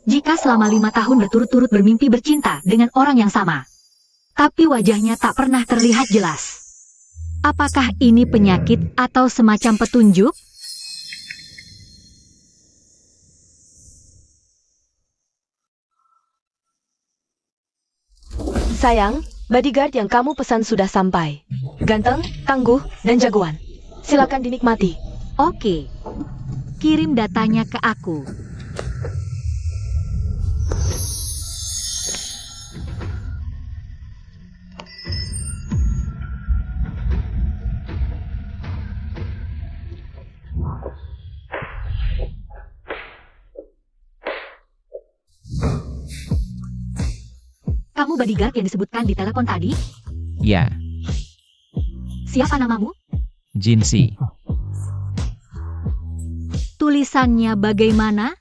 Jika selama 5 tahun berturut-turut bermimpi bercinta dengan orang yang sama, tapi wajahnya tak pernah terlihat jelas. Apakah ini penyakit atau semacam petunjuk? Sayang, bodyguard yang kamu pesan sudah sampai. Ganteng, tangguh, dan jagoan. Silakan dinikmati. Oke. Kirim datanya ke aku. Kamu bodyguard yang disebutkan di telepon tadi? Ya, Siapa namamu? Jinsi. Tulisannya bagaimana?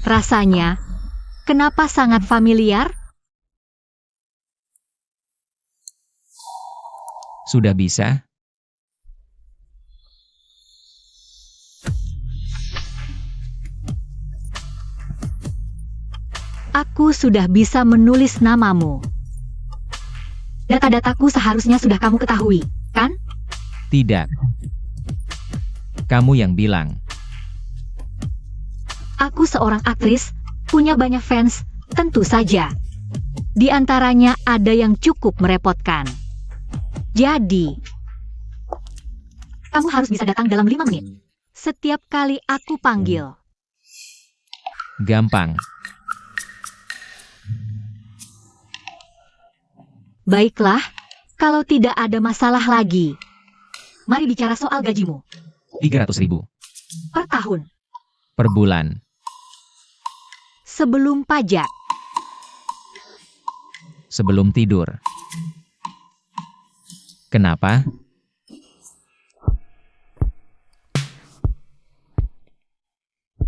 Rasanya, kenapa sangat familiar? Sudah bisa? Aku sudah bisa menulis namamu. Data-dataku seharusnya sudah kamu ketahui, kan? Tidak. Kamu yang bilang. Aku seorang aktris, punya banyak fans, tentu saja. Di antaranya ada yang cukup merepotkan. Jadi, kamu harus bisa datang dalam 5 menit. Setiap kali aku panggil. Gampang. Baiklah, kalau tidak ada masalah lagi. Mari bicara soal gajimu. 300.000 Per tahun, per bulan. sebelum pajak. Sebelum tidur. Kenapa?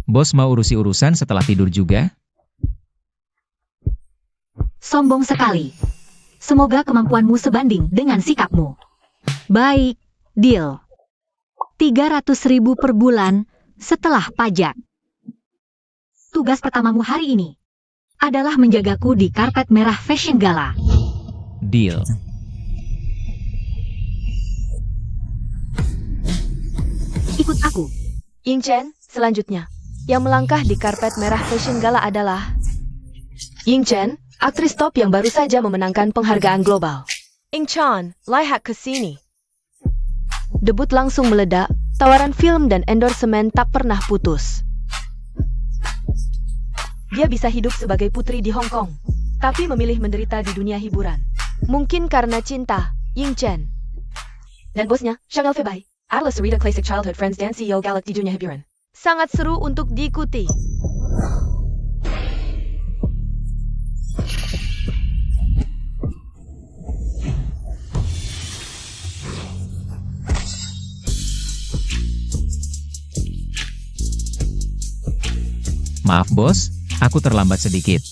Bos mau urusi urusan setelah tidur juga? Sombong sekali. Semoga kemampuanmu sebanding dengan sikapmu. Baik, deal. 300.000 per bulan setelah pajak. Tugas pertamamu hari ini adalah menjagaku di karpet merah Fashion Gala. Deal. Ikut aku. Ying Chen, selanjutnya. Yang melangkah di karpet merah Fashion Gala adalah Ying Chen, aktris top yang baru saja memenangkan penghargaan global. Ying Chen, lihat ke sini. Debut langsung meledak, tawaran film dan endorsemen tak pernah putus. Dia bisa hidup sebagai putri di Hong Kong, tapi memilih menderita di dunia hiburan. Mungkin karena cinta, Ying Chen. Dan bosnya, Chanel Febai, adalah Sarita Classic Childhood Friends dan CEO galak di dunia hiburan. Sangat seru untuk diikuti. Maaf bos, aku terlambat sedikit.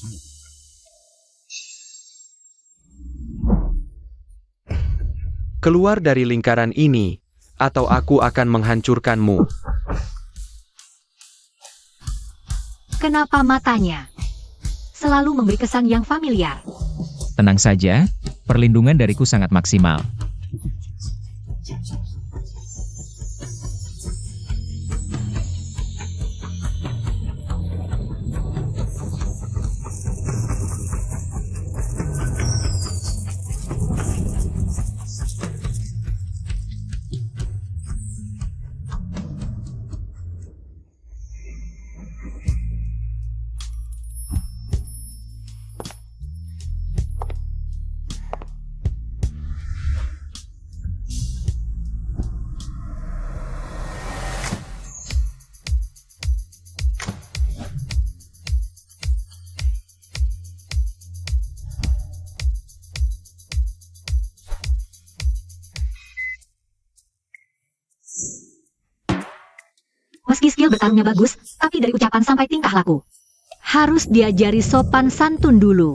Keluar dari lingkaran ini, atau aku akan menghancurkanmu. Kenapa matanya selalu memberi kesan yang familiar? Tenang saja, perlindungan dariku sangat maksimal. Meski skill bertarungnya bagus, tapi dari ucapan sampai tingkah laku harus diajari sopan santun dulu.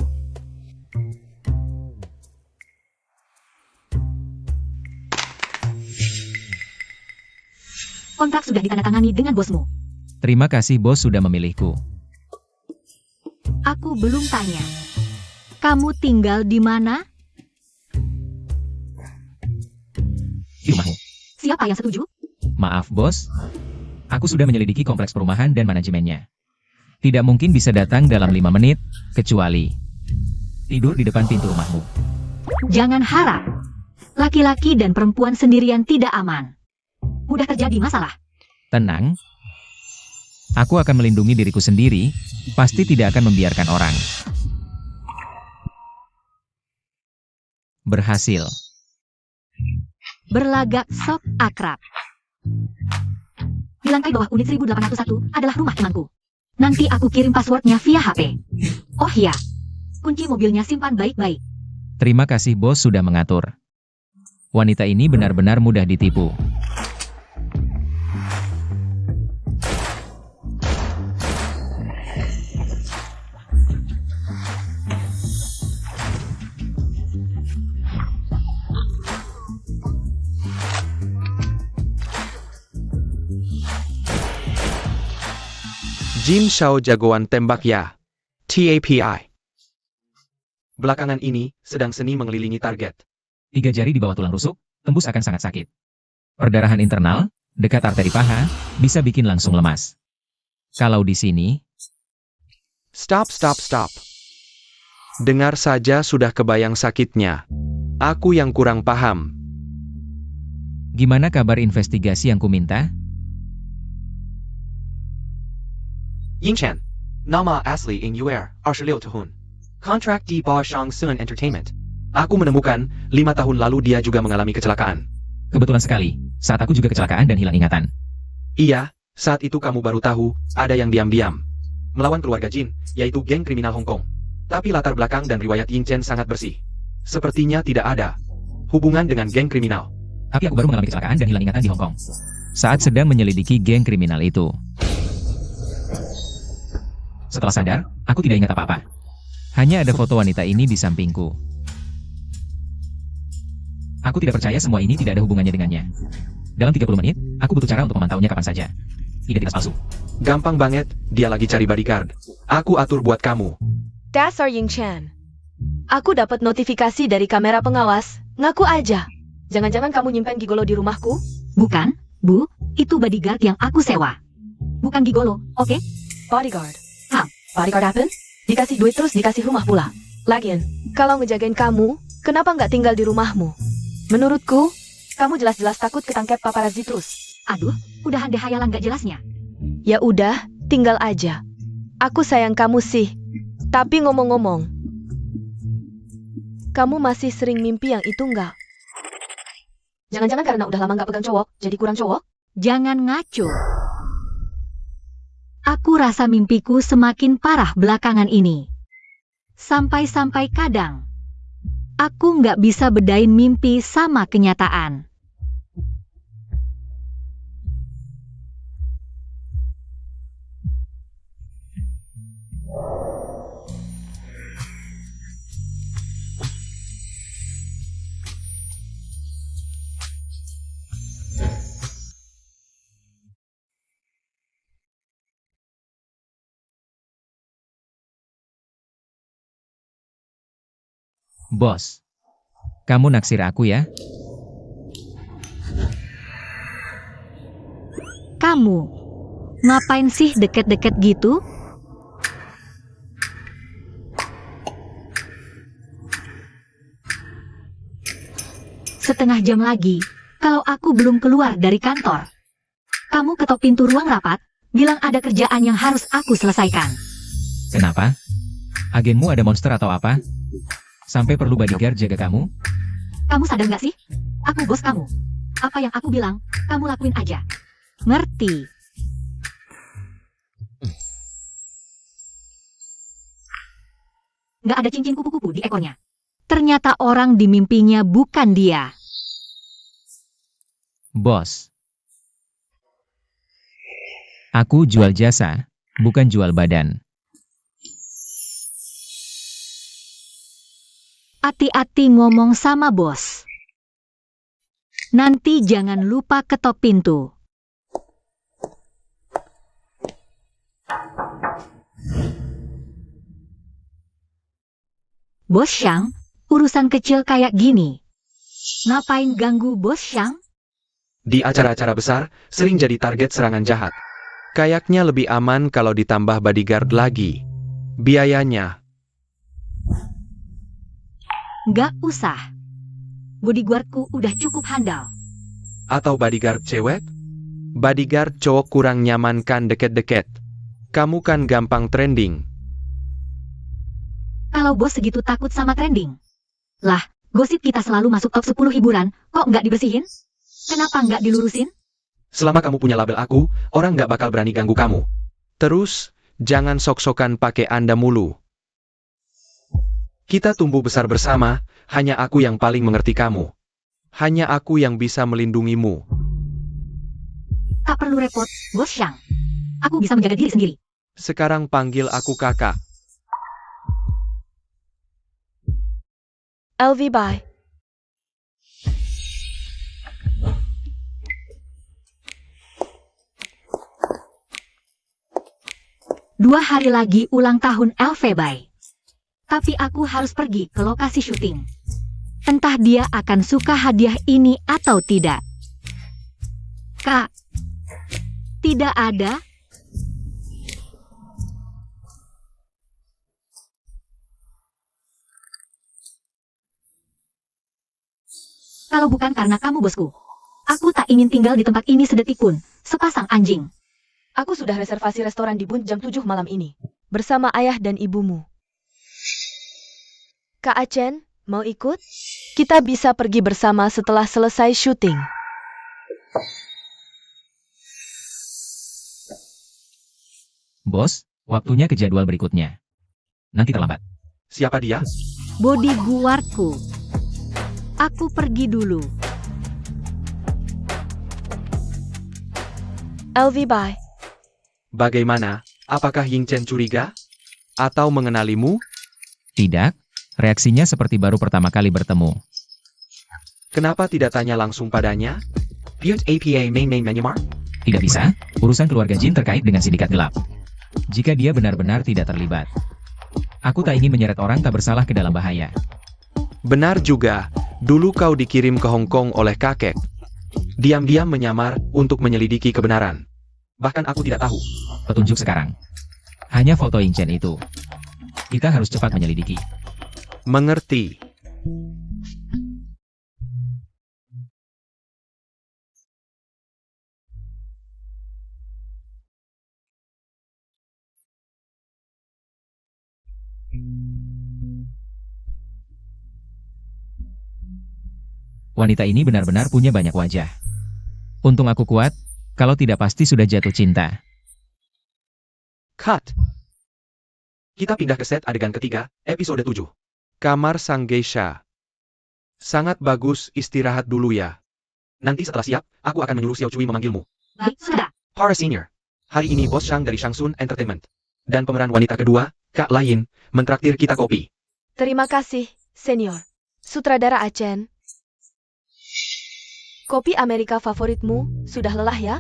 Kontrak sudah ditandatangani dengan bosmu. Terima kasih bos sudah memilihku. Aku belum tanya. Kamu tinggal di mana? Di rumahmu. Siapa yang setuju? Maaf bos. Aku sudah menyelidiki kompleks perumahan dan manajemennya. Tidak mungkin bisa datang dalam 5 menit, kecuali tidur di depan pintu rumahmu. Jangan harap. Laki-laki dan perempuan sendirian tidak aman. Mudah terjadi masalah. Tenang. Aku akan melindungi diriku sendiri, pasti tidak akan membiarkan orang. Berhasil. Berlagak sok akrab. Di lantai bawah unit 1801 adalah rumah temanku. Nanti aku kirim passwordnya via HP. Oh iya, kunci mobilnya simpan baik-baik. Terima kasih bos sudah mengatur. Wanita ini benar-benar mudah ditipu. Jin Shao jagoan tembak ya. TAPI. Belakangan ini, sedang seni mengelilingi target. 3 jari di bawah tulang rusuk, tembus akan sangat sakit. Perdarahan internal, dekat arteri paha, bisa bikin langsung lemas. Kalau di sini, Stop. Dengar saja sudah kebayang sakitnya. Aku yang kurang paham. gimana kabar investigasi yang kuminta? Yingchen, nama asli Ying Yuer, 26 tahun. Kontrak di bawah Shang Sun Entertainment. Aku menemukan, 5 tahun lalu dia juga mengalami kecelakaan. Kebetulan sekali, saat aku juga kecelakaan dan hilang ingatan. Iya, saat itu kamu baru tahu, ada yang diam-diam melawan keluarga Jin, yaitu geng kriminal Hong Kong. Tapi latar belakang dan riwayat Yingchen sangat bersih. Sepertinya tidak ada hubungan dengan geng kriminal. Tapi aku baru mengalami kecelakaan dan hilang ingatan di Hong Kong. Saat sedang menyelidiki geng kriminal itu. Setelah sadar, aku tidak ingat apa-apa. Hanya ada foto wanita ini di sampingku. Aku tidak percaya semua ini tidak ada hubungannya dengannya. Dalam 30 menit, aku butuh cara untuk memantaunya kapan saja. Identitas palsu. Gampang banget, dia lagi cari bodyguard. Aku atur buat kamu. Dasar Yingchen. Aku dapat notifikasi dari kamera pengawas. Ngaku aja. Jangan-jangan kamu nyimpen gigolo di rumahku? Bukan, Bu, itu bodyguard yang aku sewa. Bukan gigolo, oke? Bodyguard. Hah? Bodyguard apa? Dikasih duit terus dikasih rumah pula. Lagian, kalau ngejagain kamu, kenapa nggak tinggal di rumahmu? Menurutku, kamu jelas-jelas takut ketangkep paparazzi terus. Aduh, udah ada hayalan gak jelasnya. Ya udah, tinggal aja. Aku sayang kamu sih. Tapi ngomong-ngomong, kamu masih sering mimpi yang itu nggak? Jangan-jangan karena udah lama nggak pegang cowok, jadi kurang cowok? Jangan ngaco. Aku rasa mimpiku semakin parah belakangan ini. Sampai-sampai kadang, aku nggak bisa bedain mimpi sama kenyataan. Bos, kamu naksir aku ya? Kamu, ngapain sih deket-deket gitu? Setengah jam lagi, kalau aku belum keluar dari kantor. Kamu ketok pintu ruang rapat, bilang ada kerjaan yang harus aku selesaikan. Kenapa? Agenmu ada monster atau apa? Sampai perlu bodyguard jaga kamu? Kamu sadar nggak sih? Aku bos kamu. Apa yang aku bilang, kamu lakuin aja. Ngerti? Nggak ada cincin kupu-kupu di ekornya. Ternyata orang di mimpinya bukan dia. Bos. Aku jual jasa, bukan jual badan. Hati-hati ngomong sama bos. Nanti jangan lupa ketok pintu. Bos Shang, urusan kecil kayak gini. Ngapain ganggu Bos Shang? Di acara-acara besar, sering jadi target serangan jahat. Kayaknya lebih aman kalau ditambah bodyguard lagi. Biayanya. Nggak usah. Bodyguardku udah cukup handal. Atau bodyguard cewek? Bodyguard cowok kurang nyaman kan deket-deket. Kamu kan gampang trending. Kalau bos segitu takut sama trending. Lah, gosip kita selalu masuk top 10 hiburan, kok nggak dibersihin? Kenapa nggak dilurusin? Selama kamu punya label aku, orang nggak bakal berani ganggu kamu. Terus, jangan sok-sokan pakai Anda mulu. Kita tumbuh besar bersama, hanya aku yang paling mengerti kamu. Hanya aku yang bisa melindungimu. Tak perlu repot, Bos Shang. Aku bisa menjaga diri sendiri. Sekarang panggil aku kakak. LV bye. Dua hari lagi ulang tahun LVB. Tapi aku harus pergi ke lokasi syuting. Entah dia akan suka hadiah ini atau tidak. Kak, tidak ada. Kalau bukan karena kamu bosku, aku tak ingin tinggal di tempat ini sedetik pun, sepasang anjing. Aku sudah reservasi restoran di Bund jam 7 malam ini. Bersama ayah dan ibumu. Kak Achen, mau ikut? Kita bisa pergi bersama setelah selesai syuting. Bos, waktunya ke jadwal berikutnya. Nanti terlambat. Siapa dia? Bodyguardku. Aku pergi dulu. LV bye. Bagaimana? Apakah Ying Chen curiga? Atau mengenalimu? Tidak, reaksinya seperti baru pertama kali bertemu. Kenapa tidak tanya langsung padanya? Butte APA main Myanmar? Tidak bisa, urusan keluarga Jin terkait dengan sindikat gelap. Jika dia benar-benar tidak terlibat. Aku tak ingin menyeret orang tak bersalah ke dalam bahaya. Benar juga, dulu kau dikirim ke Hong Kong oleh kakek. Diam-diam menyamar untuk menyelidiki kebenaran. Bahkan aku tidak tahu. Petunjuk sekarang. Hanya foto Ying Chen itu. Kita harus cepat menyelidiki. Mengerti. Wanita ini benar-benar punya banyak wajah. Untung aku kuat, kalau tidak pasti sudah jatuh cinta. Cut. Kita pindah ke set adegan ketiga, episode 7. Kamar sang geisha. Sangat bagus, istirahat dulu ya. Nanti setelah siap, aku akan menyuruh Xiao Cui memanggilmu. Baik, sudah. Para Senior. Hari ini Bos Shang dari Shangsun Entertainment. Dan pemeran wanita kedua, Kak Lain, mentraktir kita kopi. Terima kasih, senior. Sutradara Achen. Kopi Amerika favoritmu sudah lelah ya?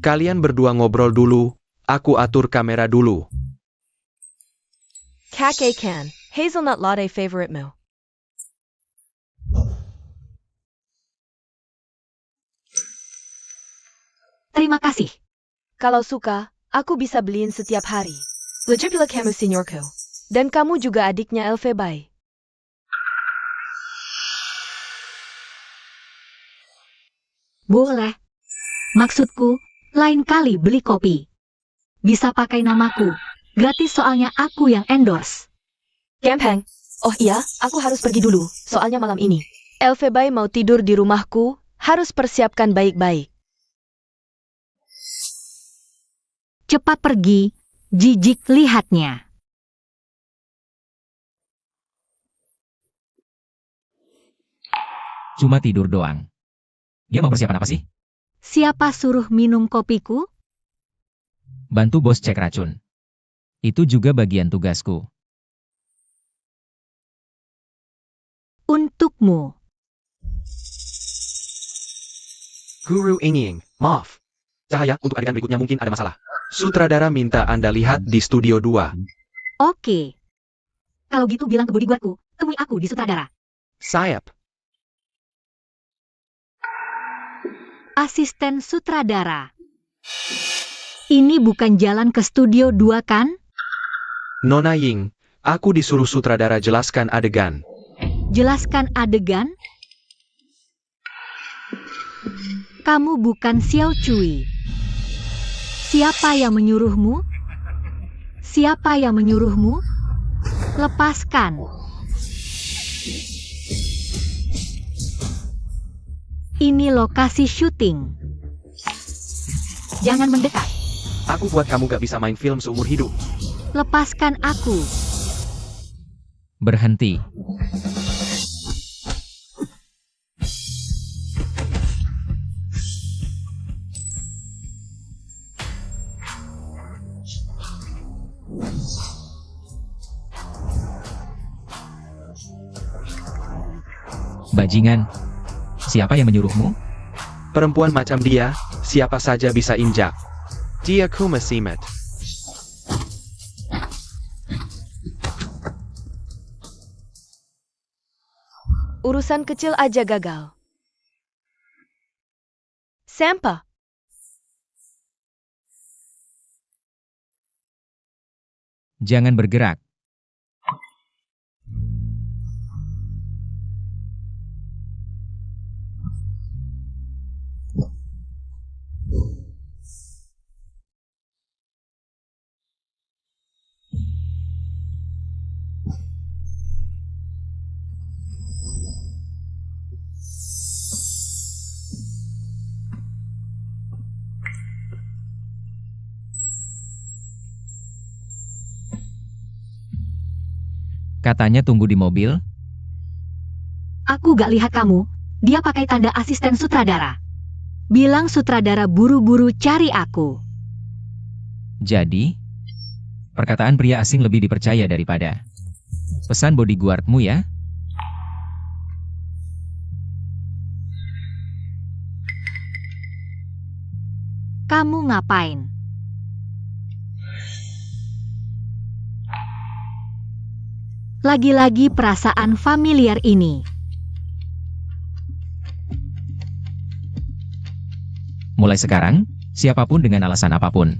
Kalian berdua ngobrol dulu, aku atur kamera dulu. Kake Can, hazelnut latte favoritemu. Terima kasih. Kalau suka, aku bisa beliin setiap hari. Legibula kamu seniorku. Dan kamu juga adiknya LV Bai. Boleh. Maksudku, lain kali beli kopi. Bisa pakai namaku. Gratis soalnya aku yang endorse. Gampang. Oh iya, aku harus pergi dulu, soalnya malam ini. LV Bai mau tidur di rumahku, harus persiapkan baik-baik. Cepat pergi, jijik lihatnya. Cuma tidur doang. Dia mau persiapan apa sih? Siapa suruh minum kopiku? Bantu bos cek racun. Itu juga bagian tugasku. Untukmu. Guru Inying, maaf. Cahaya, untuk adegan berikutnya mungkin ada masalah. Sutradara minta Anda lihat di studio 2. Oke. Kalau gitu bilang ke bodyguardku, temui aku di sutradara. Siap. Asisten sutradara. Ini bukan jalan ke studio 2 kan? Nona Ying, aku disuruh sutradara jelaskan adegan. Jelaskan adegan? Kamu bukan Xiao Cui. Siapa yang menyuruhmu? Siapa yang menyuruhmu? Lepaskan. Ini lokasi syuting. Jangan mendekat. Aku buat kamu gak bisa main film seumur hidup. Lepaskan aku. Berhenti. Bajingan. Siapa yang menyuruhmu? Perempuan macam dia, siapa saja bisa injak. Dia kuma simet. Urusan kecil aja gagal. Sampa. Jangan bergerak. Katanya tunggu di mobil. Aku gak lihat kamu. Dia pakai tanda asisten sutradara. Bilang sutradara buru-buru cari aku. Jadi, perkataan pria asing lebih dipercaya daripada pesan bodyguardmu ya? Kamu ngapain? Lagi-lagi perasaan familiar ini. Mulai sekarang, siapapun dengan alasan apapun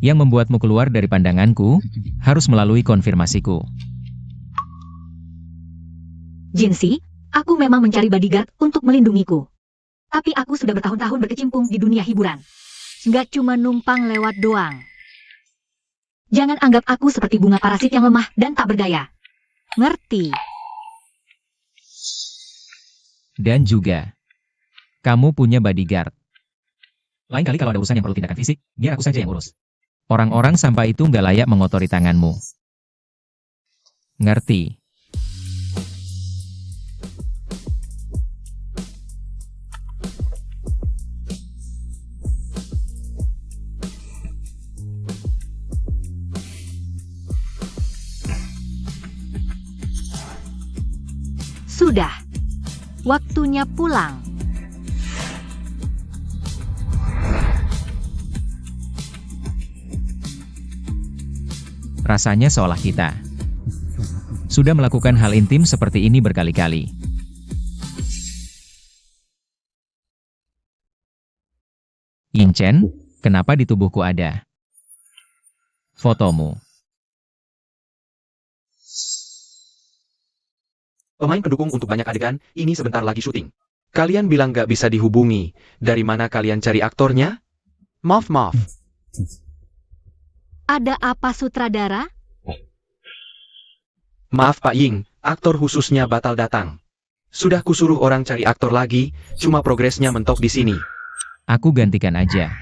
yang membuatmu keluar dari pandanganku, harus melalui konfirmasiku. Jinsi, aku memang mencari bodyguard untuk melindungiku. Tapi aku sudah bertahun-tahun berkecimpung di dunia hiburan. Nggak cuma numpang lewat doang. Jangan anggap aku seperti bunga parasit yang lemah dan tak berdaya. Ngerti? Dan juga, kamu punya bodyguard. Lain kali kalau ada urusan yang perlu tindakan fisik, biar aku saja yang urus. Orang-orang sampah itu nggak layak mengotori tanganmu. Ngerti? Sudah. Waktunya pulang. Rasanya seolah kita sudah melakukan hal intim seperti ini berkali-kali. Ying Chen, kenapa di tubuhku ada fotomu? Pemain pendukung untuk banyak adegan, ini sebentar lagi syuting. Kalian bilang gak bisa dihubungi. Dari mana kalian cari aktornya? Maaf. Ada apa sutradara? Maaf Pak Ying, aktor khususnya batal datang. Sudah kusuruh orang cari aktor lagi, cuma progresnya mentok di sini. Aku gantikan aja.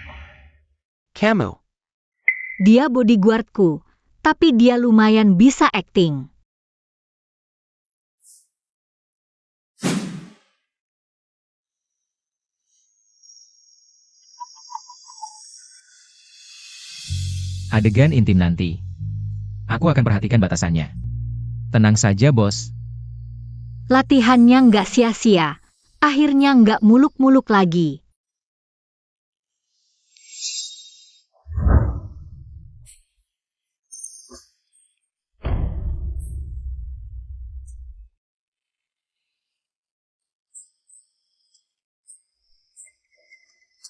Kamu. Dia bodyguardku, tapi dia lumayan bisa acting. Adegan intim nanti. Aku akan perhatikan batasannya. Tenang saja, bos. Latihannya nggak sia-sia. Akhirnya nggak muluk-muluk lagi.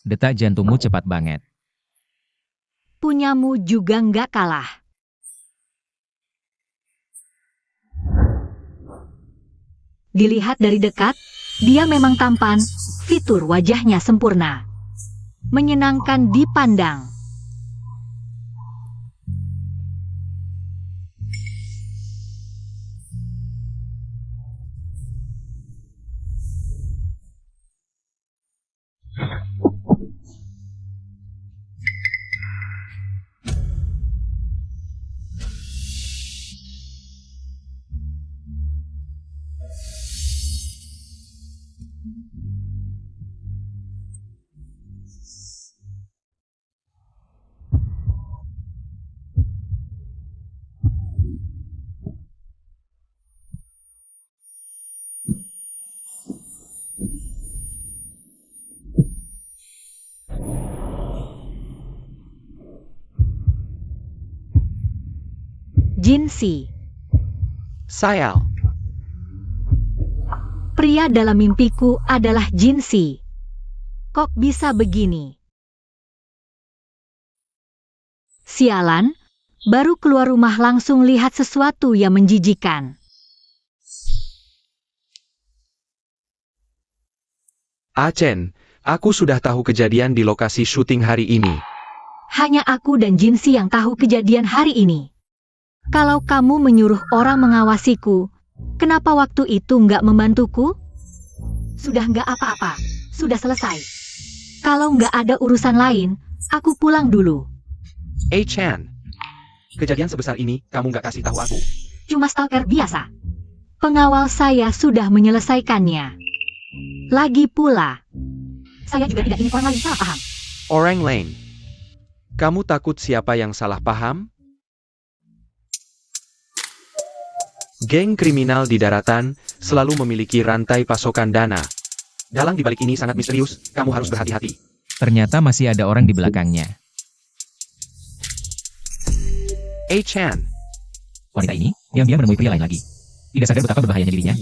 Detak jantungmu cepat banget. Punyamu juga nggak kalah. Dilihat dari dekat, dia memang tampan, fitur wajahnya sempurna. Menyenangkan dipandang. Jinsi, Sayal. pria dalam mimpiku adalah Jinsi. Kok bisa begini? Sialan, baru keluar rumah langsung lihat sesuatu yang menjijikan. Chen, aku sudah tahu kejadian di lokasi syuting hari ini. Hanya aku dan Jinsi yang tahu kejadian hari ini. Kalau kamu menyuruh orang mengawasiku, kenapa waktu itu nggak membantuku? Sudah nggak apa-apa, sudah selesai. Kalau nggak ada urusan lain, aku pulang dulu. Chan, kejadian sebesar ini kamu nggak kasih tahu aku. Cuma stalker biasa. Pengawal saya sudah menyelesaikannya. Lagi pula, saya juga tidak ingin orang lain salah paham. Orang lain. Kamu takut siapa yang salah paham? Geng kriminal di daratan selalu memiliki rantai pasokan dana. Dalang di balik ini sangat misterius, kamu harus berhati-hati. Ternyata masih ada orang di belakangnya. Chan, Wanita ini diam-diam menemui pria lain lagi. Tidak sadar betapa berbahayanya dirinya.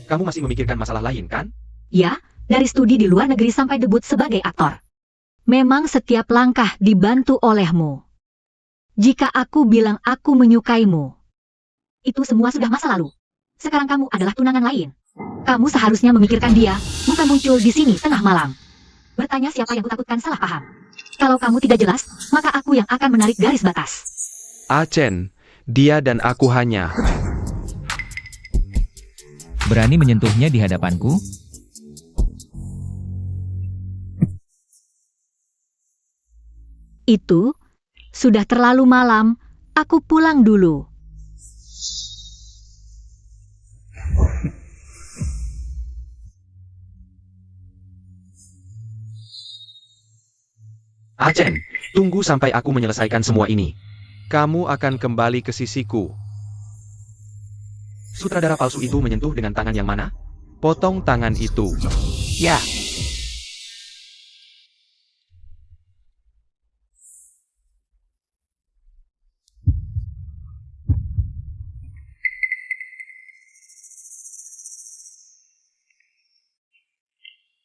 kamu masih memikirkan masalah lain kan? Ya, dari studi di luar negeri sampai debut sebagai aktor. Memang setiap langkah dibantu olehmu. Jika aku bilang aku menyukaimu, itu semua sudah masa lalu. Sekarang kamu adalah tunangan lain. Kamu seharusnya memikirkan dia, bukan muncul di sini tengah malam. Bertanya siapa yang kutakutkan salah paham. Kalau kamu tidak jelas, maka aku yang akan menarik garis batas. Chen, dia dan aku hanya... Berani menyentuhnya di hadapanku? Itu, sudah terlalu malam, aku pulang dulu. Chen, tunggu sampai aku menyelesaikan semua ini. Kamu akan kembali ke sisiku. Sutradara palsu itu menyentuh dengan tangan yang mana? Potong tangan itu. Ya.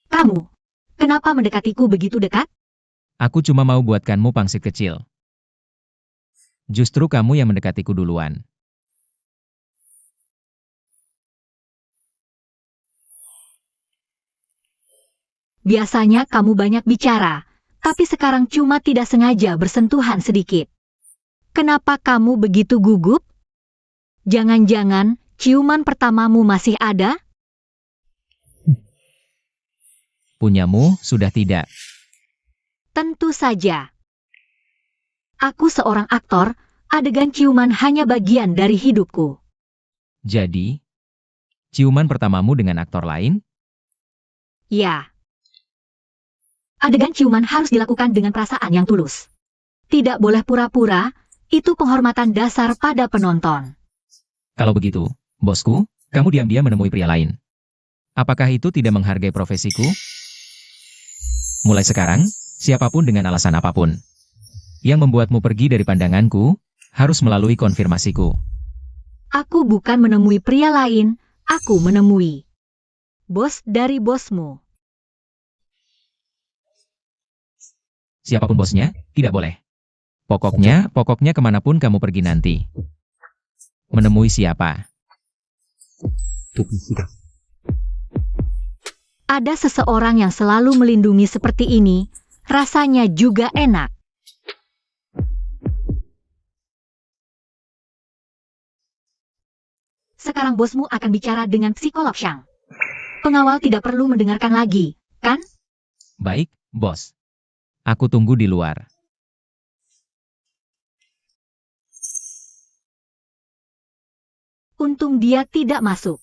Kamu, kenapa mendekatiku begitu dekat? Aku cuma mau buatkanmu pangsit kecil. Justru kamu yang mendekatiku duluan. Biasanya kamu banyak bicara, tapi sekarang cuma tidak sengaja bersentuhan sedikit. Kenapa kamu begitu gugup? Jangan-jangan ciuman pertamamu masih ada? Punyamu sudah tidak. Tentu saja. Aku seorang aktor, adegan ciuman hanya bagian dari hidupku. Jadi, ciuman pertamamu dengan aktor lain? Ya. Adegan ciuman harus dilakukan dengan perasaan yang tulus. Tidak boleh pura-pura, itu penghormatan dasar pada penonton. Kalau begitu, bosku, kamu diam-diam menemui pria lain. Apakah itu tidak menghargai profesiku? Mulai sekarang, siapapun dengan alasan apapun yang membuatmu pergi dari pandanganku, harus melalui konfirmasiku. Aku bukan menemui pria lain, aku menemui bos dari bosmu. Siapapun bosnya, tidak boleh. Pokoknya kemanapun kamu pergi nanti. Menemui siapa? Ada seseorang yang selalu melindungi seperti ini, rasanya juga enak. Sekarang bosmu akan bicara dengan psikolog Shang. Pengawal tidak perlu mendengarkan lagi, kan? Baik, bos. Aku tunggu di luar. Untung dia tidak masuk.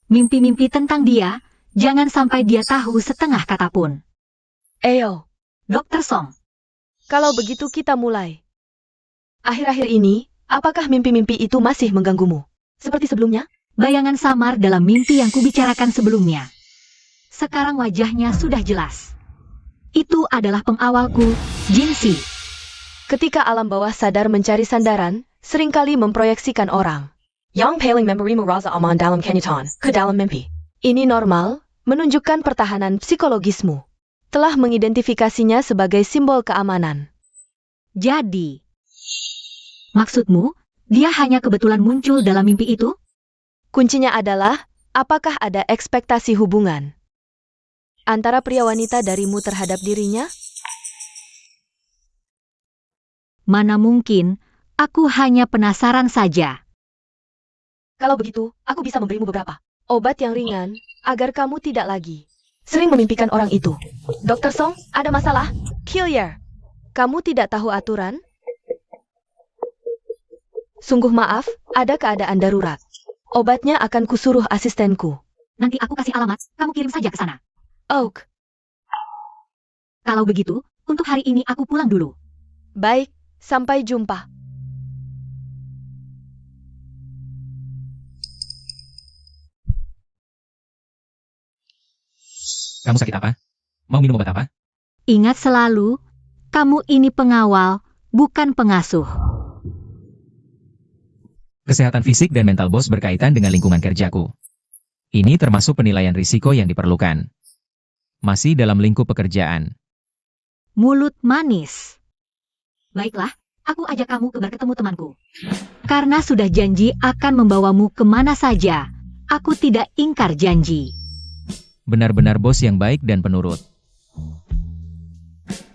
Mimpi-mimpi tentang dia, jangan sampai dia tahu setengah kata pun. Ayo, Dr. Song, kalau begitu kita mulai. Akhir-akhir ini, apakah mimpi-mimpi itu masih mengganggumu? Seperti sebelumnya? bayangan samar dalam mimpi yang kubicarakan sebelumnya. Sekarang wajahnya sudah jelas. Itu adalah pengawalku, Jin Si. Ketika alam bawah sadar mencari sandaran, seringkali memproyeksikan orang. Yang paling memberimu rasa aman dalam kenyataan, ke dalam mimpi. Ini normal, menunjukkan pertahanan psikologismu. Telah mengidentifikasinya sebagai simbol keamanan. Jadi, maksudmu, dia hanya kebetulan muncul dalam mimpi itu? Kuncinya adalah, apakah ada ekspektasi hubungan antara pria wanita darimu terhadap dirinya? Mana mungkin, aku hanya penasaran saja. Kalau begitu, aku bisa memberimu beberapa obat yang ringan, agar kamu tidak lagi sering memimpikan orang itu. Dr. Song, ada masalah? Killier, kamu tidak tahu aturan? Sungguh maaf, ada keadaan darurat. Obatnya akan kusuruh asistenku. Nanti aku kasih alamat, kamu kirim saja ke sana. Oak, Kalau begitu, untuk hari ini aku pulang dulu. baik, sampai jumpa. Kamu sakit apa? Mau minum obat apa? Ingat selalu, kamu ini pengawal, bukan pengasuh. Kesehatan fisik dan mental bos berkaitan dengan lingkungan kerjaku. Ini termasuk penilaian risiko yang diperlukan. Masih dalam lingkup pekerjaan. Mulut manis. Baiklah, aku ajak kamu ke bar ketemu temanku. Karena sudah janji akan membawamu kemana saja, aku tidak ingkar janji. Benar-benar bos yang baik dan penurut.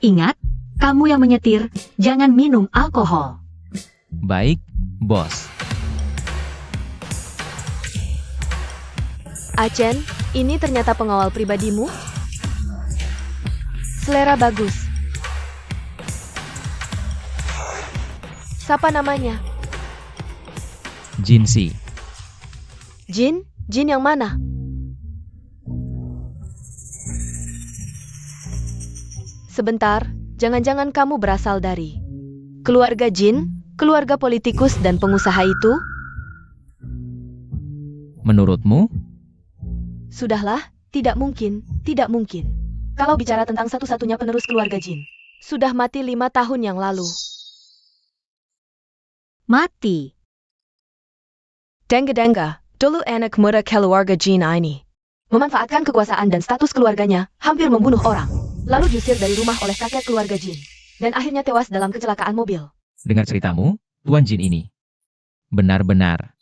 Ingat, kamu yang menyetir, jangan minum alkohol. Baik, bos. Achen, ini ternyata pengawal pribadimu? Selera bagus. Siapa namanya? Jin Si. Jin? Jin yang mana? Sebentar, jangan-jangan kamu berasal dari keluarga Jin, keluarga politikus dan pengusaha itu? Menurutmu? Sudahlah, tidak mungkin, tidak mungkin. Kalau bicara tentang satu-satunya penerus keluarga Jin, sudah mati 5 tahun yang lalu. Mati. Denga-denga, dulu anak muda keluarga Jin ini memanfaatkan kekuasaan dan status keluarganya, hampir membunuh orang. Lalu diusir dari rumah oleh kakek keluarga Jin. Dan akhirnya tewas dalam kecelakaan mobil. Dengar ceritamu, Tuan Jin ini. Benar-benar.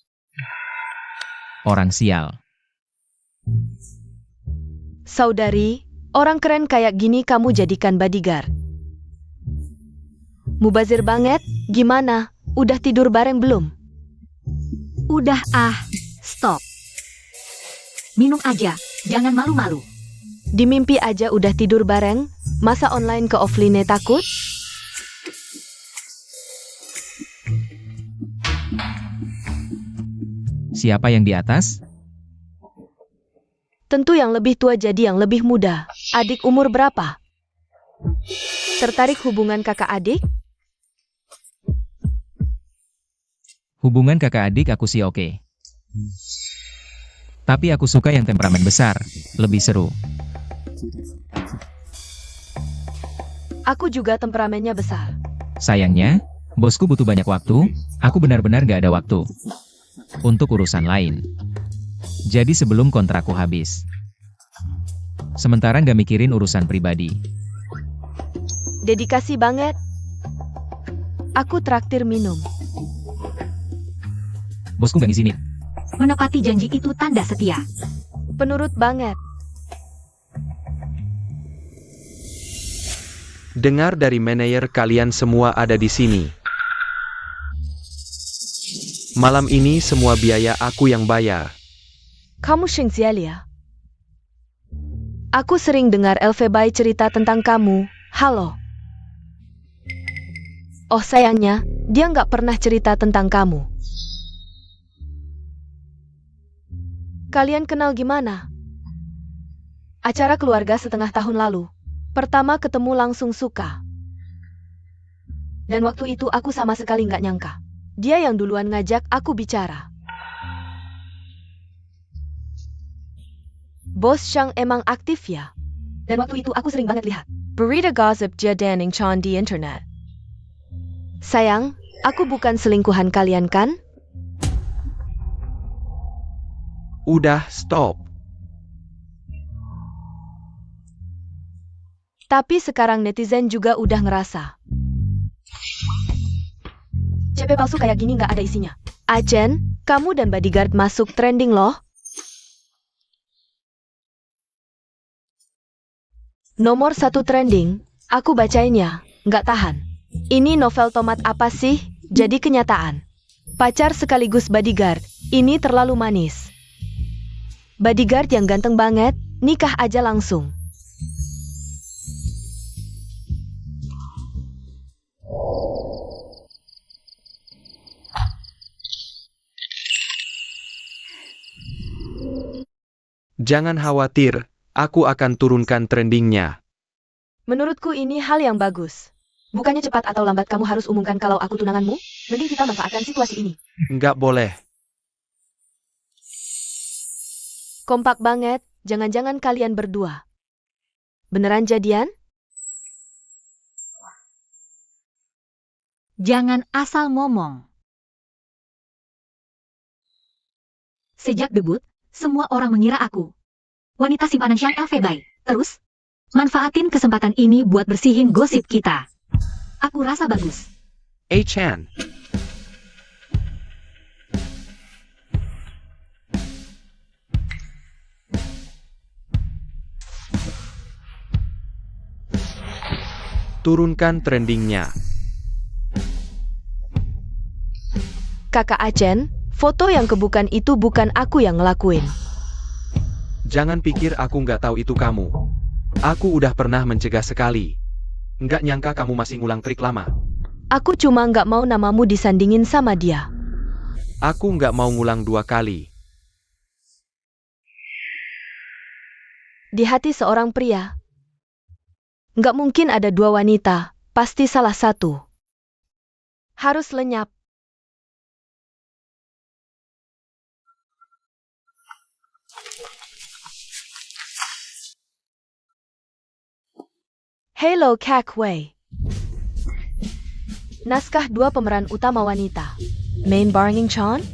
Orang sial. Saudari, orang keren kayak gini kamu jadikan bodyguard. Mubazir banget, gimana? Udah tidur bareng belum? Udah stop. Minum aja, jangan malu-malu. Di mimpi aja udah tidur bareng, masa online ke offline takut? Siapa yang di atas? Tentu yang lebih tua jadi yang lebih muda. Adik umur berapa? Tertarik hubungan kakak adik? Hubungan kakak adik aku sih oke. Tapi aku suka yang temperamen besar, lebih seru. Aku juga temperamennya besar. Sayangnya, bosku butuh banyak waktu, aku benar-benar gak ada waktu. Untuk urusan lain. Jadi sebelum kontrakku habis. Sementara gak mikirin urusan pribadi. Dedikasi banget. Aku traktir minum. Bosku nggak ngizinin. Menepati janji itu tanda setia. Penurut banget. Dengar dari manajer kalian semua ada di sini. Malam ini semua biaya aku yang bayar. Kamu Shengziali ya? Aku sering dengar Elfebai cerita tentang kamu. Halo. Oh sayangnya, dia nggak pernah cerita tentang kamu. Kalian kenal gimana? Acara keluarga setengah tahun lalu. Pertama ketemu langsung suka. Dan waktu itu aku sama sekali nggak nyangka. Dia yang duluan ngajak aku bicara. Bos Shang emang aktif ya? Dan waktu itu aku sering banget lihat berita gosip dia dan Ing Chan di internet. Sayang, aku bukan selingkuhan kalian kan? Udah, stop. Tapi sekarang netizen juga udah ngerasa. CP palsu kayak gini nggak ada isinya. Ajen, kamu dan bodyguard masuk trending loh. Nomor 1 trending, aku bacainnya, nggak tahan. Ini novel tomat apa sih? Jadi kenyataan. Pacar sekaligus bodyguard, ini terlalu manis. Bodyguard yang ganteng banget, nikah aja langsung. Jangan khawatir, aku akan turunkan trendingnya. Menurutku ini hal yang bagus. Bukannya cepat atau lambat kamu harus umumkan kalau aku tunanganmu? Mending kita manfaatkan situasi ini. Nggak boleh. Kompak banget, jangan-jangan kalian berdua. Beneran jadian? Jangan asal ngomong. Sejak debut, semua orang mengira aku wanita simpanan Xiang Elfebai. Terus, manfaatin kesempatan ini buat bersihin gosip kita. Aku rasa bagus. Chan. Turunkan trendingnya. Kakak Achen, foto yang kebukan itu bukan aku yang ngelakuin. Jangan pikir aku nggak tahu itu kamu. Aku udah pernah mencegah sekali. Nggak nyangka kamu masih ngulang trik lama. Aku cuma nggak mau namamu disandingin sama dia. Aku nggak mau ngulang 2 kali. Di hati seorang pria, nggak mungkin ada 2 wanita, pasti salah satu. Harus lenyap. Hello Kak Wei. Naskah 2 pemeran utama wanita. Main Barnging Chan?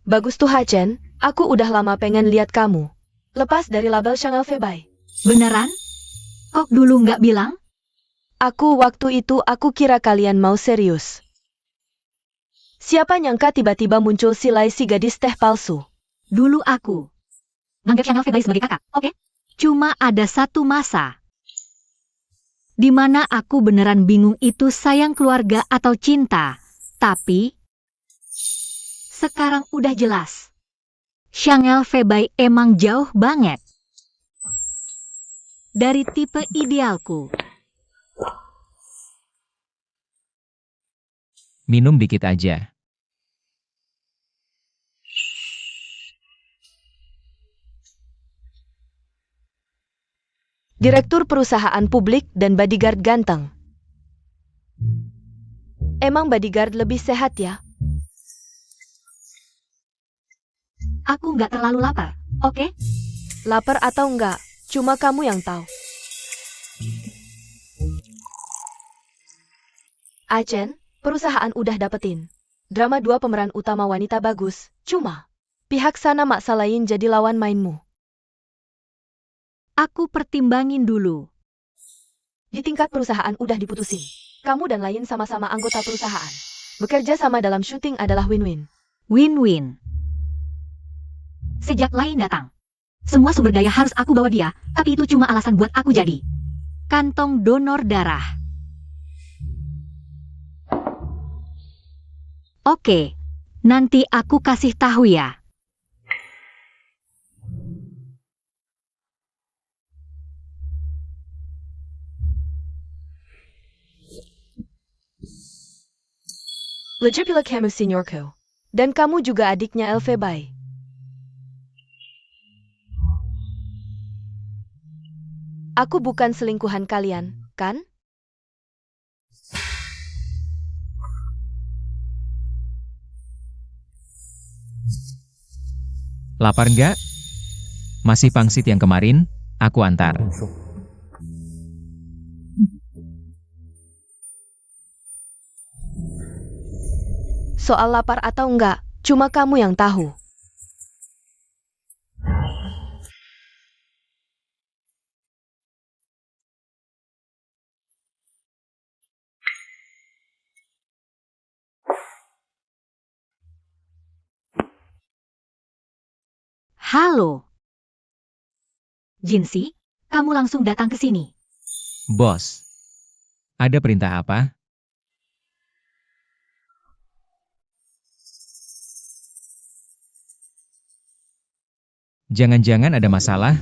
Bagus tuh Hachen, aku udah lama pengen lihat kamu. Lepas dari label Shang Elfebai. Beneran? Kok dulu nggak bilang? Waktu itu aku kira kalian mau serius. Siapa nyangka tiba-tiba muncul si gadis teh palsu. Dulu aku nganggap Xiang Elfebai sebagai kakak, oke? Cuma ada satu masa di mana aku beneran bingung itu sayang keluarga atau cinta. Tapi sekarang udah jelas. Xiang Elfebai emang jauh banget dari tipe idealku. Minum dikit aja. Direktur perusahaan publik dan bodyguard ganteng. Emang bodyguard lebih sehat ya? Aku nggak terlalu lapar, oke? Lapar atau enggak, cuma kamu yang tahu. Achen, perusahaan udah dapetin. Drama 2 pemeran utama wanita bagus, cuma Pihak sana maksa lain jadi lawan mainmu. Aku pertimbangin dulu. Di tingkat perusahaan udah diputusin. Kamu dan lain sama-sama anggota perusahaan. Bekerja sama dalam syuting adalah win-win. Win-win. Sejak lain datang, semua sumber daya harus aku bawa dia, tapi itu cuma alasan buat aku jadi kantong donor darah. Oke, nanti aku kasih tahu ya. Lejupila kamu seniorku. Dan kamu juga adiknya Elfebai. Aku bukan selingkuhan kalian, kan? Lapar nggak? Masih pangsit yang kemarin, aku antar. Soal lapar atau enggak, cuma kamu yang tahu. Halo. Jinsi, kamu langsung datang ke sini. Bos, ada perintah apa? Jangan-jangan ada masalah?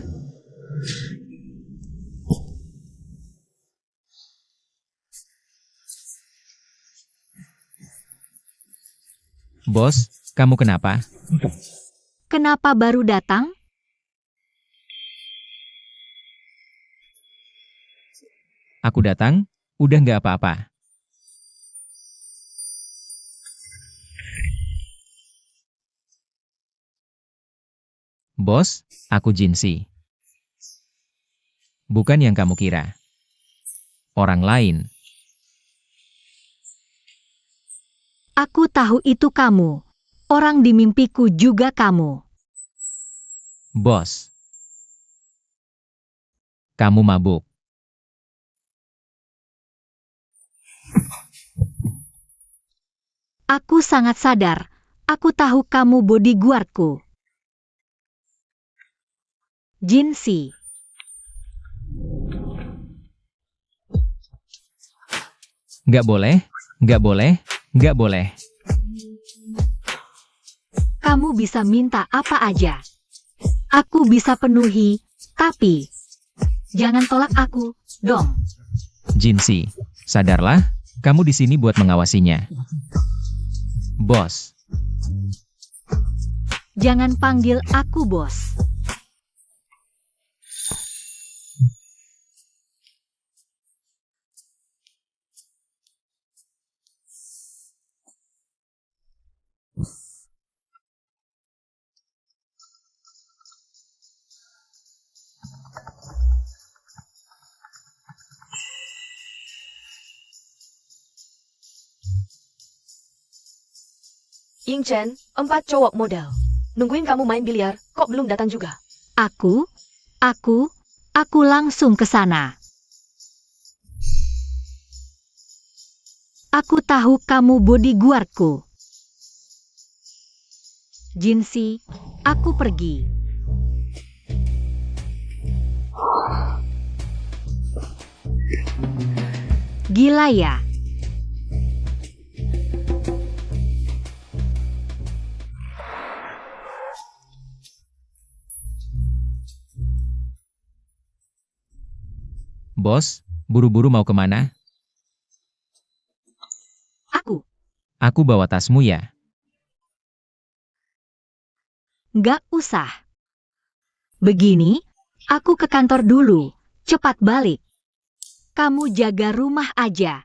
Bos, kamu kenapa? Kenapa baru datang? Aku datang, udah nggak apa-apa. Bos, aku Jinsi. Bukan yang kamu kira. Orang lain. Aku tahu itu kamu. Orang di mimpiku juga kamu. Bos. Kamu mabuk. Aku sangat sadar. Aku tahu kamu bodyguardku. Jinsi. Nggak boleh, nggak boleh, nggak boleh. Kamu bisa minta apa aja. Aku bisa penuhi, tapi jangan tolak aku, dong. Jinsi, sadarlah, kamu di sini buat mengawasinya. Bos. Jangan panggil aku bos. Ying Chen, 4 cowok model. Nungguin kamu main biliar, kok belum datang juga? Aku langsung ke sana. Aku tahu kamu bodyguardku. Jinsi, aku pergi. Gila ya? Bos, buru-buru mau kemana? Aku Aku bawa tasmu ya. nggak usah. Begini, aku ke kantor dulu. Cepat balik. Kamu jaga rumah aja.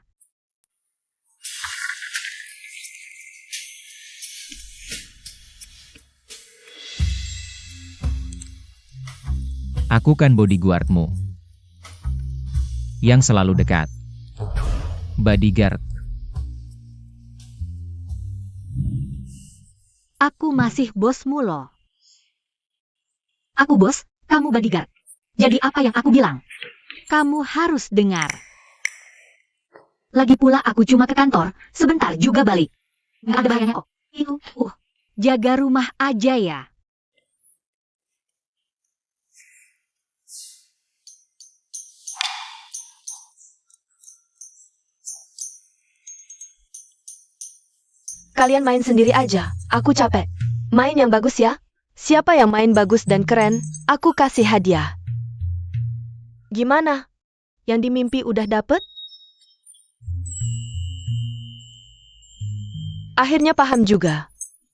Aku kan bodyguardmu. Yang selalu dekat. Bodyguard. Aku masih bosmu loh. Aku bos, kamu bodyguard. Jadi apa yang aku bilang? Kamu harus dengar. Lagi pula aku cuma ke kantor, sebentar juga balik. Nggak ada bahayanya kok. Itu, jaga rumah aja ya. Kalian main sendiri aja, aku capek. Main yang bagus ya. Siapa yang main bagus dan keren, aku kasih hadiah. Gimana? Yang di mimpi udah dapet? Akhirnya paham juga.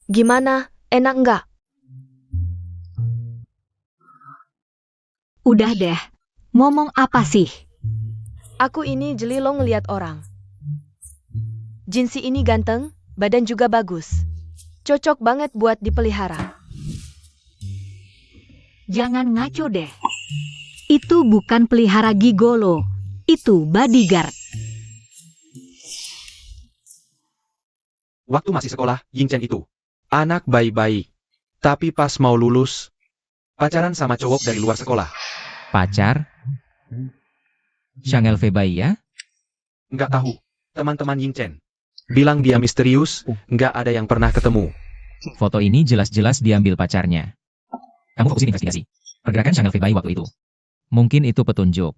Gimana? Enak nggak? Udah deh. Ngomong apa sih? Aku ini jeli lo ngeliat orang. Jinsi ini ganteng, badan juga bagus. Cocok banget buat dipelihara. Jangan ngaco deh. Itu bukan pelihara gigolo. Itu bodyguard. Waktu masih sekolah, Ying Chen itu anak baik-baik. Tapi pas mau lulus, pacaran sama cowok dari luar sekolah. Pacar? Chang Fei ya? Nggak tahu, teman-teman Ying Chen bilang dia misterius, nggak ada yang pernah ketemu. Foto ini jelas-jelas diambil pacarnya. Kamu fokusin investigasi pergerakan Chang Fei waktu itu. Mungkin itu petunjuk.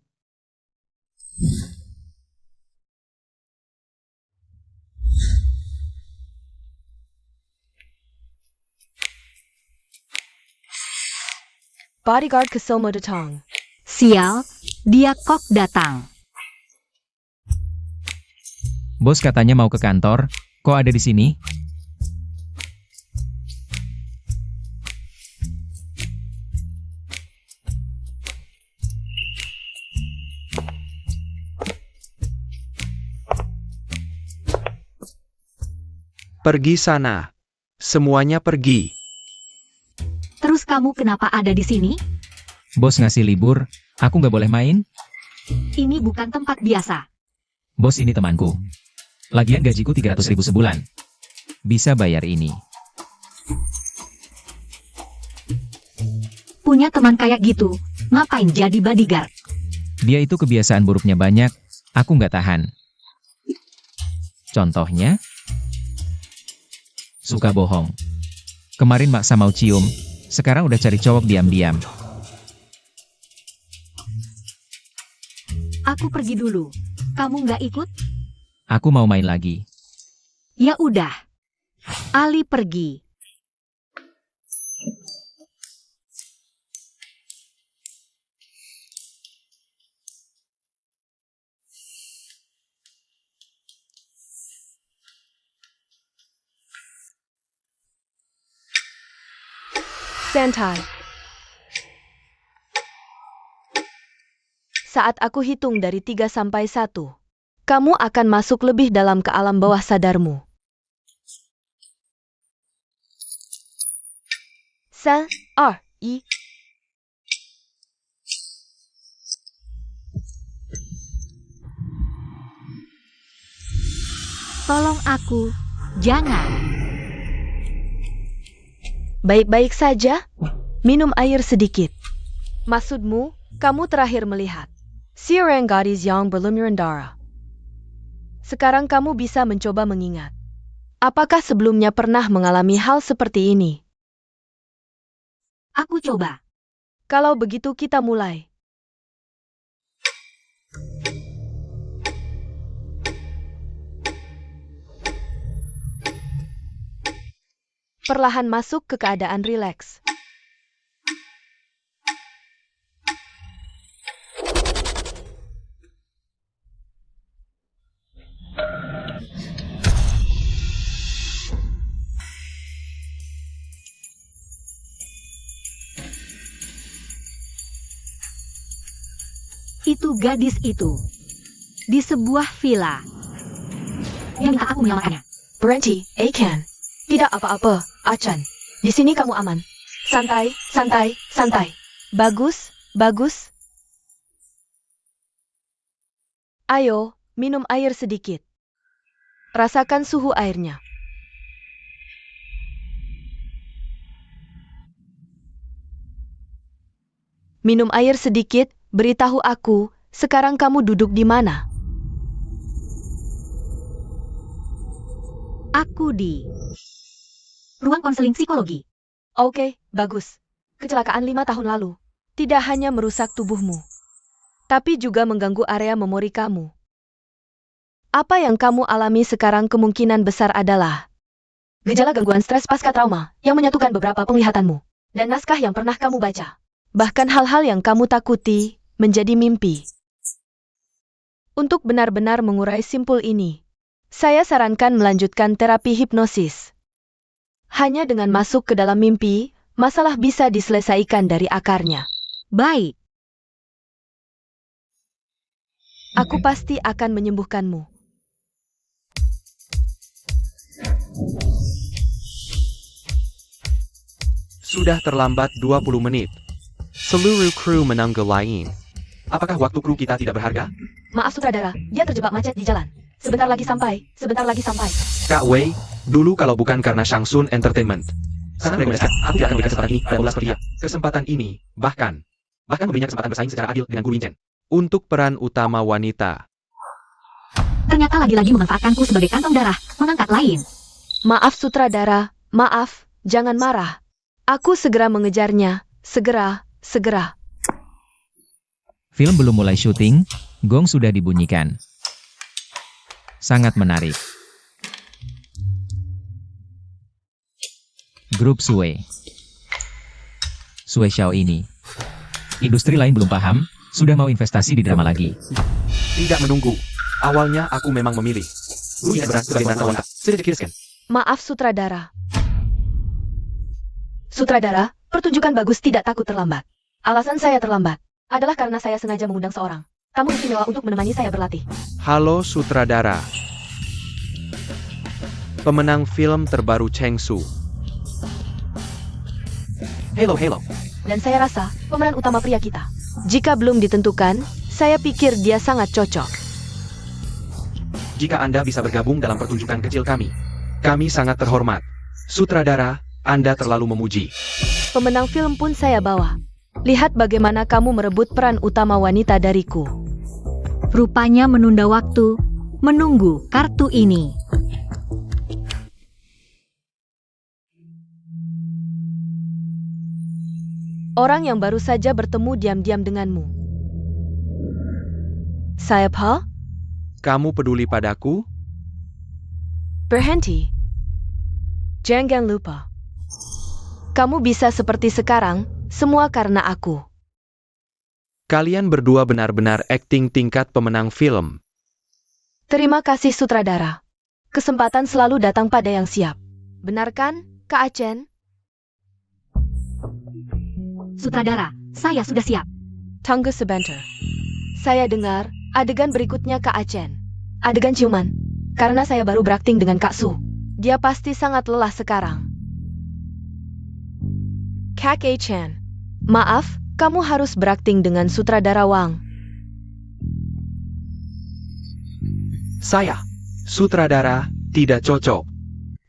Bodyguard Kesomo datang. Sial, dia kok datang. Bos katanya mau ke kantor, kok ada di sini? Pergi sana. Semuanya pergi. Terus kamu kenapa ada di sini? Bos ngasih libur, aku nggak boleh main? Ini bukan tempat biasa. Bos ini temanku. Lagian gajiku 300.000 sebulan. Bisa bayar ini. Punya teman kayak gitu, ngapain jadi bodyguard? Dia itu kebiasaan buruknya banyak, aku nggak tahan. Contohnya? Suka bohong. Kemarin maksa mau cium, sekarang udah cari cowok diam-diam. Aku pergi dulu. Kamu nggak ikut? Aku mau main lagi. Ya udah. Ali pergi. Santai. Saat aku hitung dari 3 sampai 1, kamu akan masuk lebih dalam ke alam bawah sadarmu. 3, 2, 1. Tolong aku. Jangan. Baik-baik saja, minum air sedikit. Maksudmu, kamu terakhir melihat seorang gadis yang berlumuran darah. Sekarang kamu bisa mencoba mengingat. Apakah sebelumnya pernah mengalami hal seperti ini? Aku coba. Kalau begitu kita mulai. Perlahan masuk ke keadaan rileks. Itu gadis itu. Di sebuah villa. Dia minta aku menyelamatkannya. Berhenti, Aiken. Tidak apa-apa, Achan. Di sini kamu aman. Santai, santai, santai. Bagus, bagus. Ayo, minum air sedikit. Rasakan suhu airnya. Minum air sedikit, beritahu aku, sekarang kamu duduk di mana? Aku di ruang konseling psikologi. Oke, bagus. Kecelakaan 5 tahun lalu tidak hanya merusak tubuhmu, tapi juga mengganggu area memori kamu. Apa yang kamu alami sekarang kemungkinan besar adalah gejala gangguan stres pasca trauma yang menyatukan beberapa penglihatanmu dan naskah yang pernah kamu baca. Bahkan hal-hal yang kamu takuti menjadi mimpi. Untuk benar-benar mengurai simpul ini, saya sarankan melanjutkan terapi hipnosis. Hanya dengan masuk ke dalam mimpi, masalah bisa diselesaikan dari akarnya. Baik, Aku pasti akan menyembuhkanmu. Sudah terlambat 20 menit. Seluruh kru menunggu lain. Apakah waktu kru kita tidak berharga? Maaf sutradara, dia terjebak macet di jalan. Sebentar lagi sampai, sebentar lagi sampai. Kak Wei, dulu kalau bukan karena Shangsun Entertainment. Sangat rekomendasi. Aku tidak akan memberikan kesempatan ini pada bola seperti dia. Kesempatan ini, bahkan memberinya kesempatan bersaing secara adil dengan Guru Ying Chen. Untuk peran utama wanita. ternyata lagi-lagi memanfaatkanku sebagai kantong darah, mengangkat lain. Maaf sutradara, maaf, jangan marah. Aku segera mengejarnya, segera. Film belum mulai syuting, gong sudah dibunyikan. Sangat menarik. Grup Sue. Sue Xiao ini. Industri lain belum paham, sudah mau investasi di drama lagi. Tidak menunggu. Awalnya aku memang memilih. Guru Ying berat sebagai wanita. Sudah dipikirkan. Maaf sutradara. Sutradara, pertunjukan bagus tidak takut terlambat. Alasan saya terlambat adalah karena saya sengaja mengundang seorang tamu istimewa untuk menemani saya berlatih. Halo sutradara. Pemenang film terbaru Cheng Su. Hello. Dan saya rasa pemeran utama pria kita. Jika belum ditentukan, saya pikir dia sangat cocok. Jika Anda bisa bergabung dalam pertunjukan kecil kami sangat terhormat. Sutradara, Anda terlalu memuji. Pemenang film pun saya bawa. Lihat bagaimana kamu merebut peran utama wanita dariku. Rupanya menunda waktu, menunggu kartu ini. Orang yang baru saja bertemu diam-diam denganmu. Siapa? Kamu peduli padaku? Berhenti. Jangan lupa. Kamu bisa seperti sekarang, semua karena aku. Kalian berdua benar-benar akting tingkat pemenang film. Terima kasih sutradara. Kesempatan selalu datang pada yang siap. Benar kan, Kak Achen? Sutradara, saya sudah siap. Tunggu sebentar. Saya dengar, adegan berikutnya Kak Achen. Adegan ciuman. Karena saya baru berakting dengan Kak Su. Dia pasti sangat lelah sekarang. Kak Achen. Maaf, kamu harus berakting dengan sutradara Wang. Saya, sutradara, tidak cocok.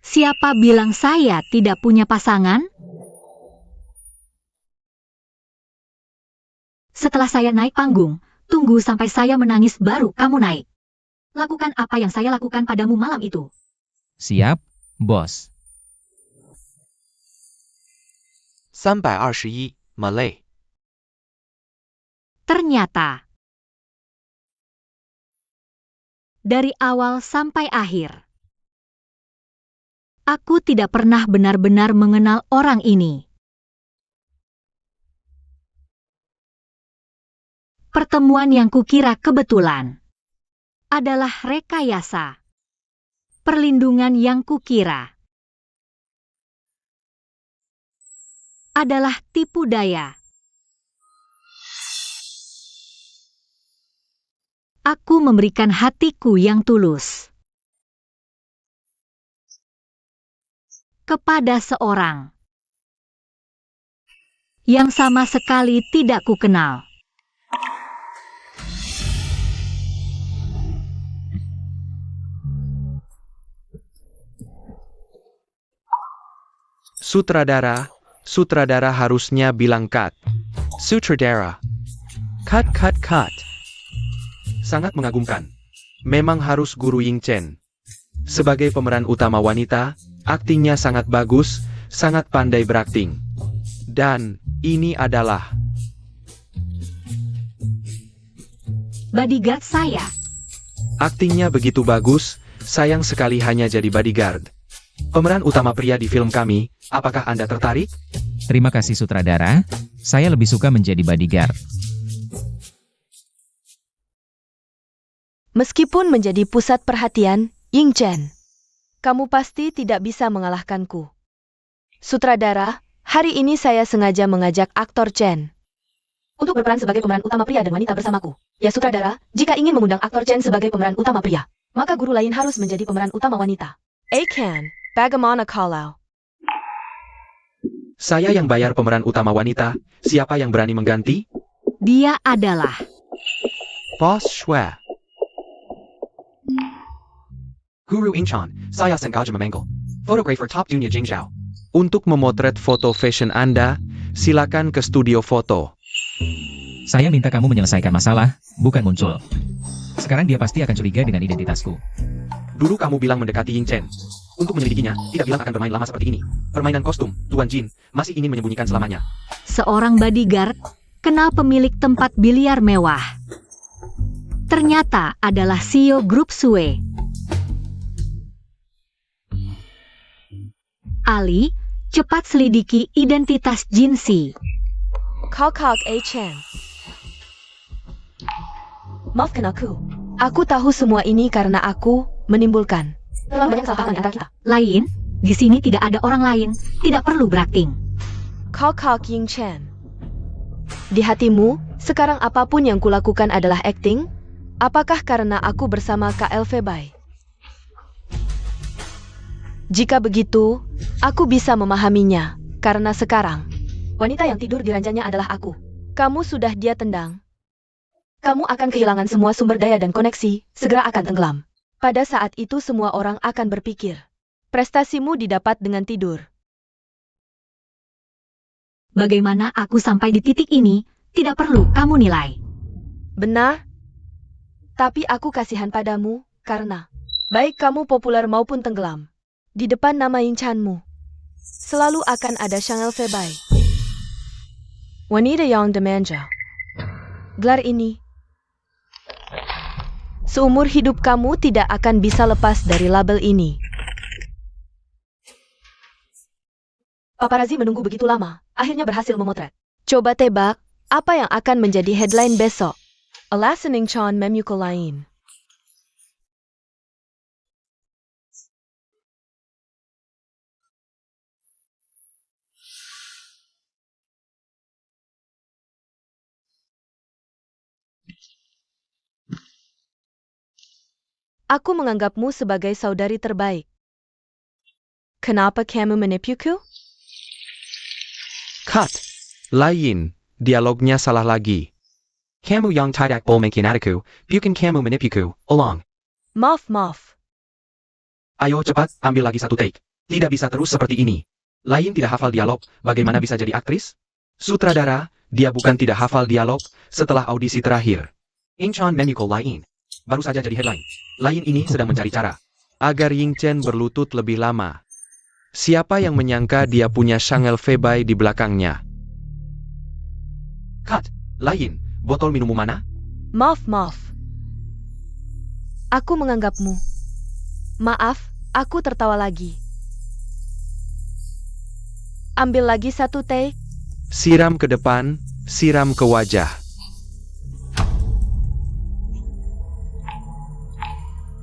Siapa bilang saya tidak punya pasangan? Setelah saya naik panggung, tunggu sampai saya menangis baru kamu naik. Lakukan apa yang saya lakukan padamu malam itu. Siap, bos. 321 Malay. Ternyata, dari awal sampai akhir, aku tidak pernah benar-benar mengenal orang ini. Pertemuan yang kukira kebetulan adalah rekayasa. Perlindungan yang kukira adalah tipu daya. Aku memberikan hatiku yang tulus kepada seorang yang sama sekali tidak kukenal. Sutradara harusnya bilang cut. Sutradara. Cut, cut, cut. Sangat mengagumkan. Memang harus guru Ying Chen. Sebagai pemeran utama wanita, aktingnya sangat bagus, sangat pandai berakting. Dan, ini adalah Bodyguard saya. aktingnya begitu bagus, sayang sekali hanya jadi bodyguard. Pemeran utama pria di film kami, apakah Anda tertarik? Terima kasih sutradara, saya lebih suka menjadi bodyguard. Meskipun menjadi pusat perhatian, Ying Chen, kamu pasti tidak bisa mengalahkanku. Sutradara, hari ini saya sengaja mengajak aktor Chen untuk berperan sebagai pemeran utama pria dan wanita bersamaku. Ya sutradara, jika ingin mengundang aktor Chen sebagai pemeran utama pria, maka guru lain harus menjadi pemeran utama wanita. Akan, bagaimana kalau? Saya yang bayar pemeran utama wanita, siapa yang berani mengganti? Dia adalah Boss Shue. Guru Ingchan, saya sengaja memanggil. Fotografer top dunia Jing Zhao. Untuk memotret foto fashion Anda, silakan ke studio foto. Saya minta kamu menyelesaikan masalah, bukan muncul. Sekarang dia pasti akan curiga dengan identitasku. Dulu kamu bilang mendekati Ying Chen. Untuk menyelidikinya, tidak bilang akan bermain lama seperti ini. Permainan kostum, Tuan Jin, masih ingin menyembunyikan selamanya. seorang bodyguard kenal pemilik tempat biliar mewah. Ternyata adalah CEO Grup Sue. Ali, cepat selidiki identitas Jinsi. Kakak Chen. Maafkan aku. Aku tahu semua ini karena aku menimbulkan terlalu banyak salah paham di antara kita. Lain, di sini tidak ada orang lain, tidak perlu berakting. Kakak Ying Chen. Di hatimu, sekarang apapun yang kulakukan adalah acting? Apakah karena aku bersama KLV Bai? Jika begitu, aku bisa memahaminya, karena sekarang, wanita yang tidur di ranjangnya adalah aku. Kamu sudah dia tendang. Kamu akan kehilangan semua sumber daya dan koneksi, segera akan tenggelam. Pada saat itu semua orang akan berpikir, prestasimu didapat dengan tidur. Bagaimana aku sampai di titik ini, tidak perlu kamu nilai. Benar? Tapi aku kasihan padamu, karena baik kamu populer maupun tenggelam, di depan nama Yinchanmu, selalu akan ada Shangel Febai. Wanita yang dimanja. Gelar ini, seumur hidup kamu tidak akan bisa lepas dari label ini. Paparazzi menunggu begitu lama, akhirnya berhasil memotret. Coba tebak, apa yang akan menjadi headline besok? Alas Ningchan Memukul lain. Aku menganggapmu sebagai saudari terbaik. Kenapa kamu menipuku? Cut. Lain, dialognya salah lagi. Kamu yang tidak boleh mengkhianatiku, bukan kamu menipuku, ulang. Maaf. Ayo cepat, ambil lagi satu take. Tidak bisa terus seperti ini. Lain tidak hafal dialog, bagaimana bisa jadi aktris? Sutradara, dia bukan tidak hafal dialog, setelah audisi terakhir. Ingchan memukul lain. Baru saja jadi headline. Lain ini sedang mencari cara agar Ying Chen berlutut lebih lama. Siapa yang menyangka dia punya Shangel Febai di belakangnya? Cut. Lain, botol minummu mana? Maaf. Aku menganggapmu. Maaf, aku tertawa lagi. Ambil lagi satu take. Siram ke depan, siram ke wajah.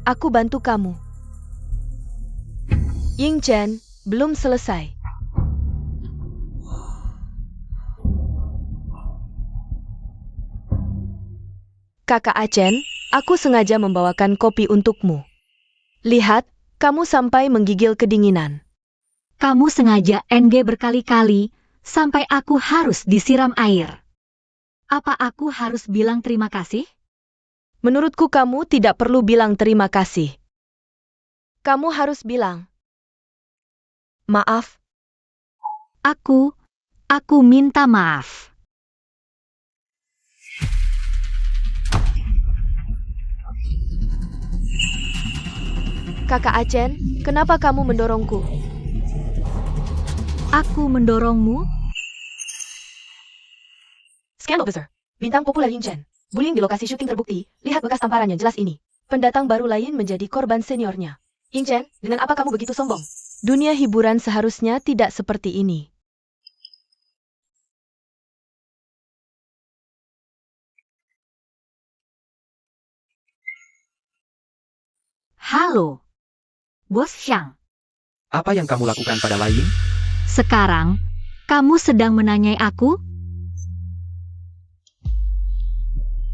Aku bantu kamu. Ying Chen, belum selesai. Kakak Achen, aku sengaja membawakan kopi untukmu. Lihat, kamu sampai menggigil kedinginan. Kamu sengaja NG berkali-kali, sampai aku harus disiram air. Apa aku harus bilang terima kasih? Menurutku kamu tidak perlu bilang terima kasih. Kamu harus bilang, maaf. Aku minta maaf. Kakak Achen, kenapa kamu mendorongku? Aku mendorongmu? Scan Officer, bintang populer Ying Chen. Bullying di lokasi syuting terbukti, lihat bekas tamparannya jelas ini. Pendatang baru lain menjadi korban seniornya. Ying Chen, dengan apa kamu begitu sombong? Dunia hiburan seharusnya tidak seperti ini. Halo, Bos Xiang. Apa yang kamu lakukan pada Lain? Sekarang, kamu sedang menanyai aku?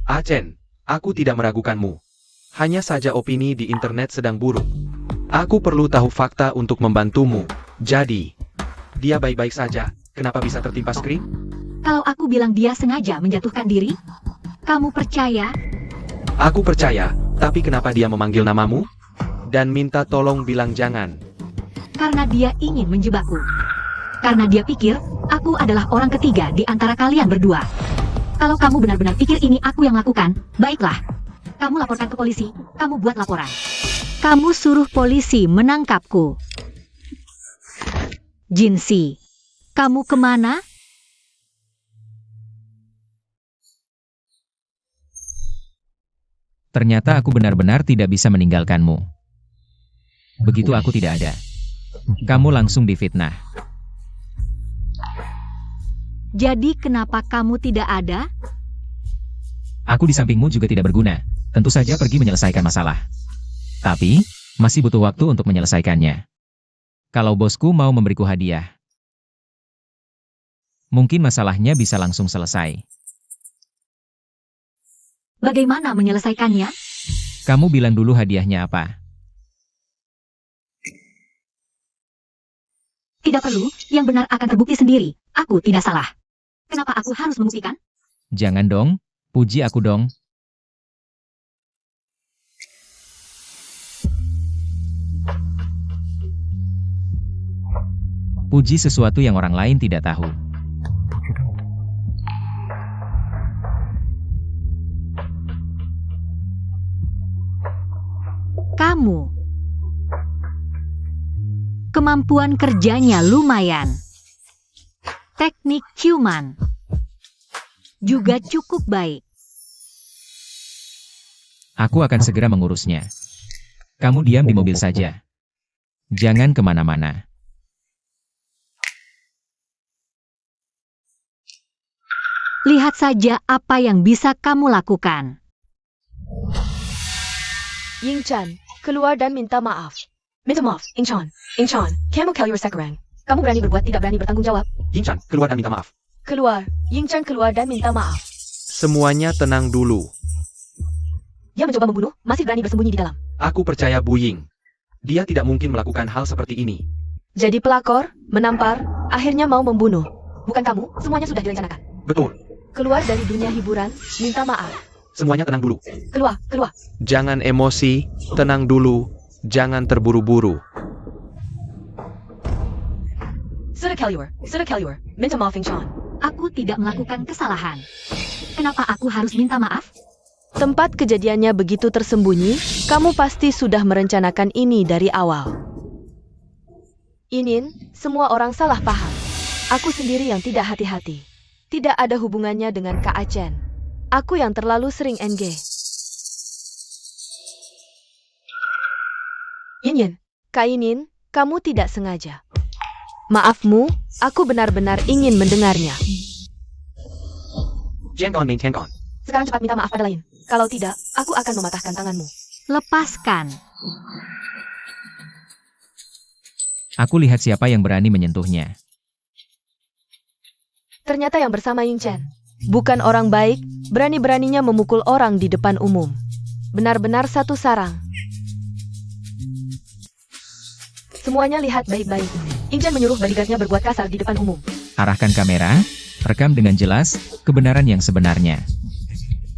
Achen, aku tidak meragukanmu. Hanya saja opini di internet sedang buruk. Aku perlu tahu fakta untuk membantumu. Jadi, dia baik-baik saja. Kenapa bisa tertimpa skrin? Kalau aku bilang dia sengaja menjatuhkan diri, kamu percaya? Aku percaya, tapi kenapa dia memanggil namamu? Dan minta tolong bilang jangan. Karena dia ingin menjebakku. Karena dia pikir, aku adalah orang ketiga di antara kalian berdua. Kalau kamu benar-benar pikir ini aku yang lakukan, baiklah. Kamu laporkan ke polisi, kamu buat laporan. Kamu suruh polisi menangkapku. Jinsi, kamu kemana? Ternyata aku benar-benar tidak bisa meninggalkanmu. Begitu aku tidak ada, kamu langsung difitnah. Jadi kenapa kamu tidak ada? Aku di sampingmu juga tidak berguna. Tentu saja pergi menyelesaikan masalah. Tapi, masih butuh waktu untuk menyelesaikannya. Kalau bosku mau memberiku hadiah, mungkin masalahnya bisa langsung selesai. Bagaimana menyelesaikannya? Kamu bilang dulu hadiahnya apa? Tidak perlu, yang benar akan terbukti sendiri. Aku tidak salah. Kenapa aku harus membuktikan? Jangan dong, puji aku dong. Puji sesuatu yang orang lain tidak tahu. Kamu. Kemampuan kerjanya lumayan. Teknik ciuman juga cukup baik. Aku akan segera mengurusnya. Kamu diam di mobil saja. Jangan kemana-mana. Lihat saja apa yang bisa kamu lakukan. Ying Chen, keluar dan minta maaf. Minta maaf, Ying Chen. Ying Chen, kamu kaliur sekarang. Kamu berani berbuat tidak berani bertanggung jawab. Ying Chen, keluar dan minta maaf. Keluar, Ying Chen keluar dan minta maaf. Semuanya tenang dulu. Dia mencoba membunuh, masih berani bersembunyi di dalam. Aku percaya Bu Ying. Dia tidak mungkin melakukan hal seperti ini. Jadi pelakor, menampar, akhirnya mau membunuh. Bukan kamu, semuanya sudah direncanakan. Betul. Keluar dari dunia hiburan, minta maaf. Semuanya tenang dulu. Keluar, keluar. Jangan emosi, tenang dulu. Jangan terburu-buru. Sudah kaliur, minta maaf Ying Chen. Aku tidak melakukan kesalahan. Kenapa aku harus minta maaf? Tempat kejadiannya begitu tersembunyi, kamu pasti sudah merencanakan ini dari awal. Inin, semua orang salah paham. Aku sendiri yang tidak hati-hati. Tidak ada hubungannya dengan Kak Achen. Aku yang terlalu sering NG. Yin, Kak Inin, kamu tidak sengaja. Maafmu, aku benar-benar ingin mendengarnya. Jengkon main jengkon. Sekarang cepat minta maaf pada lain. Kalau tidak, aku akan mematahkan tanganmu. Lepaskan. Aku lihat siapa yang berani menyentuhnya. Ternyata yang bersama Ying Chen. Bukan orang baik, berani-beraninya memukul orang di depan umum. Benar-benar satu sarang. Semuanya lihat baik-baik. Ying Chen menyuruh bodyguardnya berbuat kasar di depan umum. Arahkan kamera, rekam dengan jelas, kebenaran yang sebenarnya.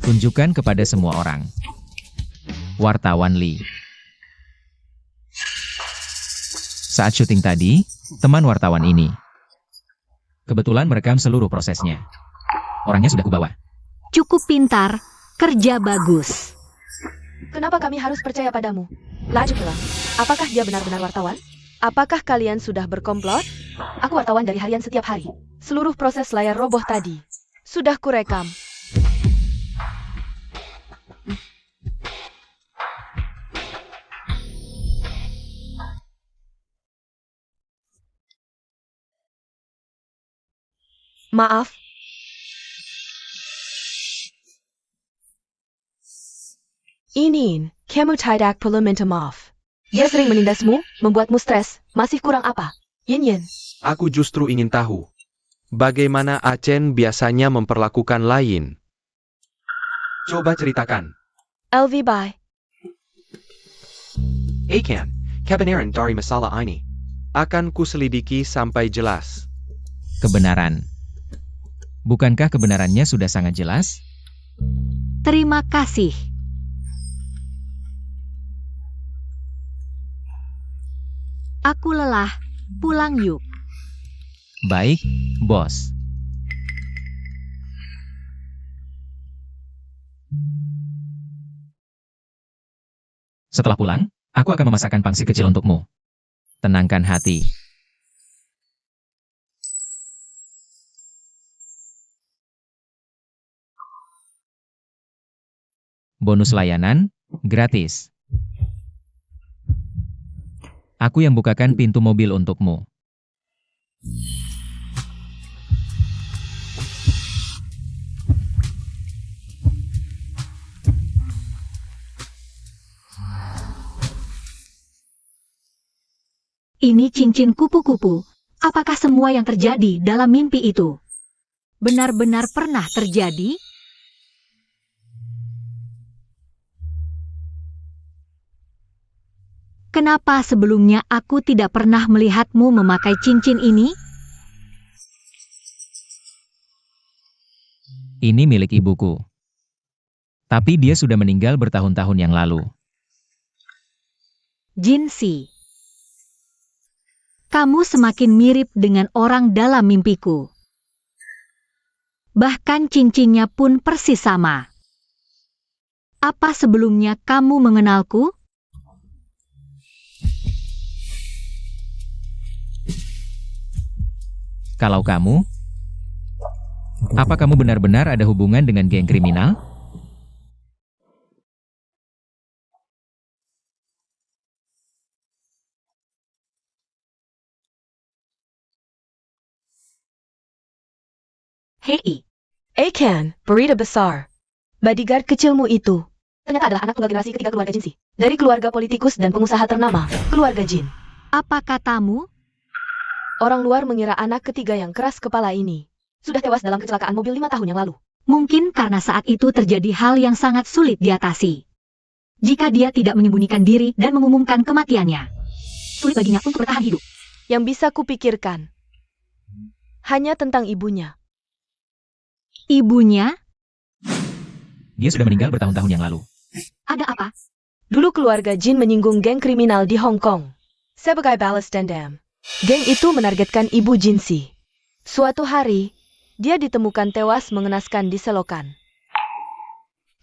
Tunjukkan kepada semua orang. Wartawan Lee. Saat syuting tadi, teman wartawan ini kebetulan merekam seluruh prosesnya. Orangnya sudah kubawa. Cukup pintar, kerja bagus. Kenapa kami harus percaya padamu? Laju pula. Apakah dia benar-benar wartawan? Apakah kalian sudah berkomplot? Aku wartawan dari harian setiap hari. Seluruh proses layar roboh tadi sudah kurekam. Maaf. Inin, kamu tidak perlu minta maaf. Dia sering menindasmu, membuatmu stres. Masih kurang apa? Yin. Aku justru ingin tahu, bagaimana Achen biasanya memperlakukan lain. Coba ceritakan. LV bye. Akan, kebenaran dari masalah ini. Akan kuselidiki sampai jelas. Kebenaran. Bukankah kebenarannya sudah sangat jelas? Terima kasih. Aku lelah, pulang yuk. Baik, bos. Setelah pulang, aku akan memasakkan pangsit kecil untukmu. Tenangkan hati. Bonus layanan, gratis. Aku yang bukakan pintu mobil untukmu. Ini cincin kupu-kupu. Apakah semua yang terjadi dalam mimpi itu benar-benar pernah terjadi? Kenapa sebelumnya aku tidak pernah melihatmu memakai cincin ini? Ini milik ibuku. Tapi dia sudah meninggal bertahun-tahun yang lalu. Jinsi. Kamu semakin mirip dengan orang dalam mimpiku. Bahkan cincinnya pun persis sama. Apa sebelumnya kamu mengenalku? Kalau kamu, apa kamu benar-benar ada hubungan dengan geng kriminal? Hei, Akan, berita besar. Bodyguard kecilmu itu ternyata adalah anak tunggal generasi ketiga keluarga Jinsi. Dari keluarga politikus dan pengusaha ternama, keluarga Jin. apa katamu? Orang luar mengira anak ketiga yang keras kepala ini sudah tewas dalam kecelakaan mobil 5 tahun yang lalu. Mungkin karena saat itu terjadi hal yang sangat sulit diatasi. Jika dia tidak menyembunyikan diri dan mengumumkan kematiannya, sulit baginya untuk bertahan hidup. Yang bisa kupikirkan hanya tentang ibunya. Ibunya? Dia sudah meninggal bertahun-tahun yang lalu. Ada apa? Dulu keluarga Jin menyinggung geng kriminal di Hong Kong. Sebagai balas dendam, geng itu menargetkan ibu Jinsi. Suatu hari, dia ditemukan tewas mengenaskan di selokan.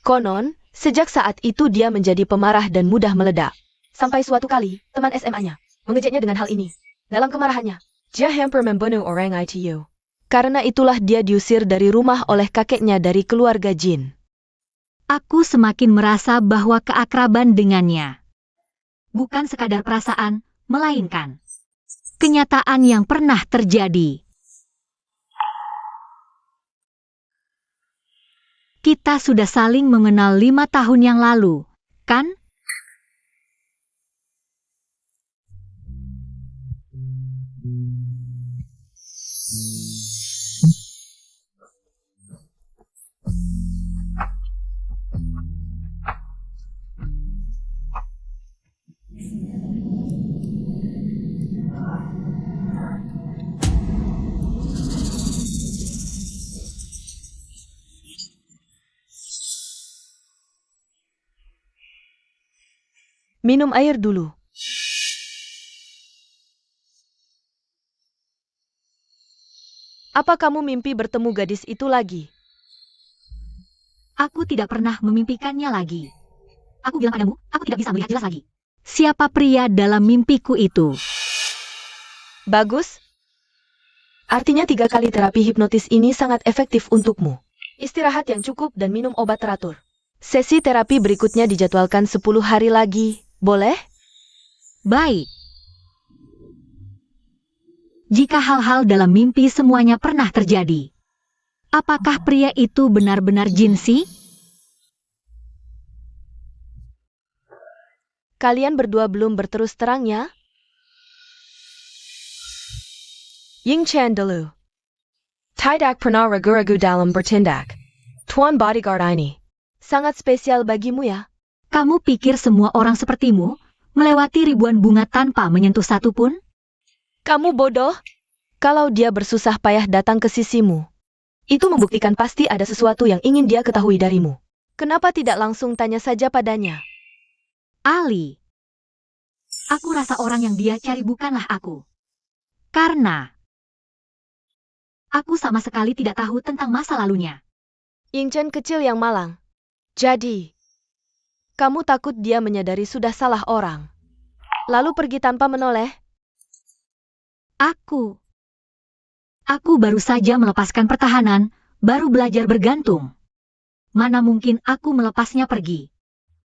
Konon, sejak saat itu dia menjadi pemarah dan mudah meledak. Sampai suatu kali, teman SMA-nya mengejeknya dengan hal ini. Dalam kemarahannya, dia hampir membunuh orang itu. Karena itulah dia diusir dari rumah oleh kakeknya dari keluarga Jin. Aku semakin merasa bahwa keakraban dengannya bukan sekadar perasaan, melainkan kenyataan yang pernah terjadi. Kita sudah saling mengenal 5 tahun yang lalu, kan? Minum air dulu. Apa kamu mimpi bertemu gadis itu lagi? Aku tidak pernah memimpikannya lagi. Aku bilang padamu, aku tidak bisa melihat jelas lagi. Siapa pria dalam mimpiku itu? Bagus. Artinya 3 kali terapi hipnotis ini sangat efektif untukmu. Istirahat yang cukup dan minum obat teratur. Sesi terapi berikutnya dijadwalkan 10 hari lagi. Boleh? Baik. Jika hal-hal dalam mimpi semuanya pernah terjadi, apakah pria itu benar-benar Jinsi? Kalian berdua belum berterus terang ya? Ying Chen dulu. Tidak pernah ragu-ragu dalam bertindak. Tuan bodyguard ini. Sangat spesial bagimu ya. Kamu pikir semua orang sepertimu melewati ribuan bunga tanpa menyentuh satu pun? Kamu bodoh? Kalau dia bersusah payah datang ke sisimu, itu membuktikan pasti ada sesuatu yang ingin dia ketahui darimu. Kenapa tidak langsung tanya saja padanya? Ali. Aku rasa orang yang dia cari bukanlah aku. Karena aku sama sekali tidak tahu tentang masa lalunya. Ying Chen kecil yang malang. Jadi, kamu takut dia menyadari sudah salah orang, lalu pergi tanpa menoleh? Aku baru saja melepaskan pertahanan, baru belajar bergantung. Mana mungkin aku melepasnya pergi.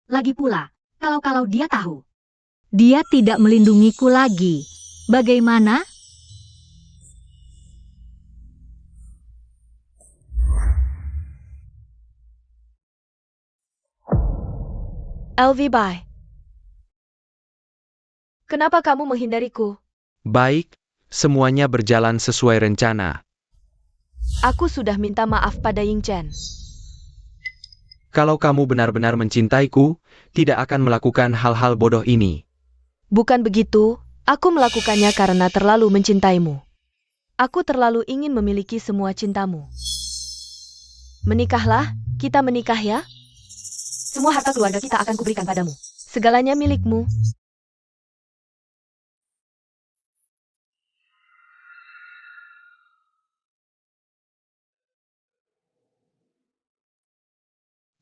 Lagi pula, kalau dia tahu, dia tidak melindungiku lagi. Bagaimana? LV bye. Kenapa kamu menghindariku? Baik, semuanya berjalan sesuai rencana. Aku sudah minta maaf pada Ying Chen. Kalau kamu benar-benar mencintaiku, tidak akan melakukan hal-hal bodoh ini. Bukan begitu, aku melakukannya karena terlalu mencintaimu. Aku terlalu ingin memiliki semua cintamu. Menikahlah, kita menikah ya? Semua harta keluarga kita akan kuberikan padamu. Segalanya milikmu.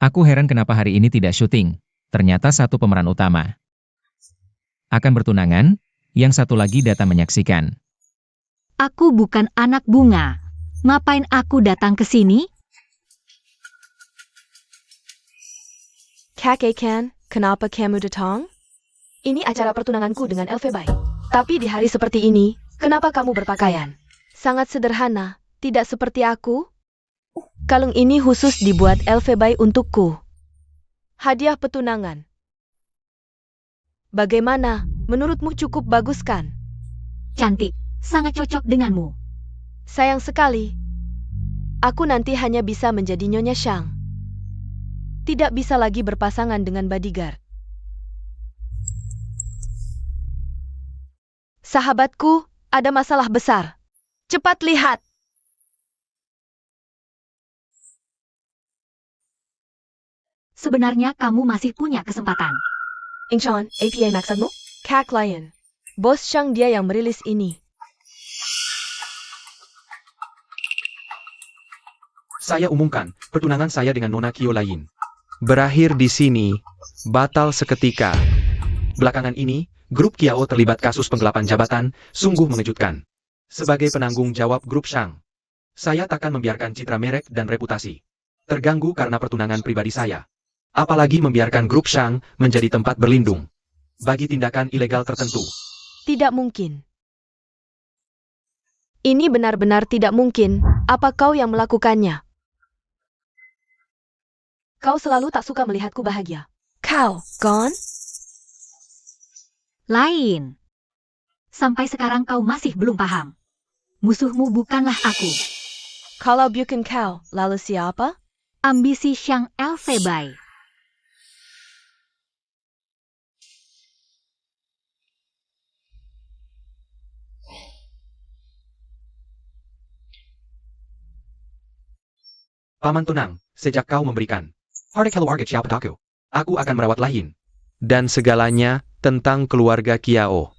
Aku heran kenapa hari ini tidak syuting. Ternyata satu pemeran utama akan bertunangan, yang satu lagi datang menyaksikan. Aku bukan anak bunga. Ngapain aku datang ke sini? Kakek Ken, kenapa kamu datang? Ini acara pertunanganku dengan Elfebai. Tapi di hari seperti ini, kenapa kamu berpakaian? Sangat sederhana, tidak seperti aku. Kalung ini khusus dibuat Elfebai untukku. Hadiah petunangan. Bagaimana? Menurutmu cukup bagus kan? Cantik, sangat cocok denganmu. Sayang sekali. Aku nanti hanya bisa menjadi Nyonya Shang. Tidak bisa lagi berpasangan dengan bodyguard. Sahabatku, ada masalah besar. Cepat lihat. Sebenarnya kamu masih punya kesempatan. Incheon, APA maksudmu? Kak Lion. Bos Shang dia yang merilis ini. Saya umumkan, pertunangan saya dengan Nona Kyo lain. Berakhir di sini, batal seketika. Belakangan ini, grup Kiao terlibat kasus penggelapan jabatan, sungguh mengejutkan. Sebagai penanggung jawab grup Shang, saya takkan membiarkan citra merek dan reputasi terganggu karena pertunangan pribadi saya. Apalagi membiarkan grup Shang menjadi tempat berlindung bagi tindakan ilegal tertentu. Tidak mungkin. Ini benar-benar tidak mungkin. Apa kau yang melakukannya? Kau selalu tak suka melihatku bahagia. Kau, gone? Lain. Sampai sekarang kau masih belum paham. Musuhmu bukanlah aku. Kalau bukan kau, lalu siapa? Ambisi Shang Elfebai. Paman tenang, sejak kau memberikan harta keluarga Chiao padaku, aku akan merawat lain. Dan segalanya tentang keluarga Kiao.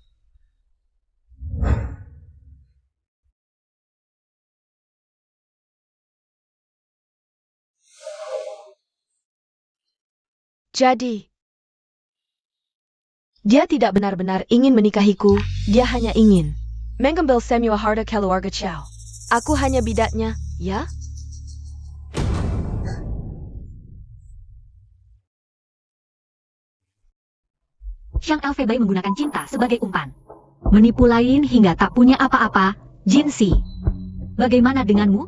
Jadi, Dia tidak benar-benar ingin menikahiku, dia hanya ingin mengambil semua harta keluarga Chow. Aku hanya bidatnya, ya? Xiang Elfei menggunakan cinta sebagai umpan. Menipu lain hingga tak punya apa-apa, Jin Si. Bagaimana denganmu?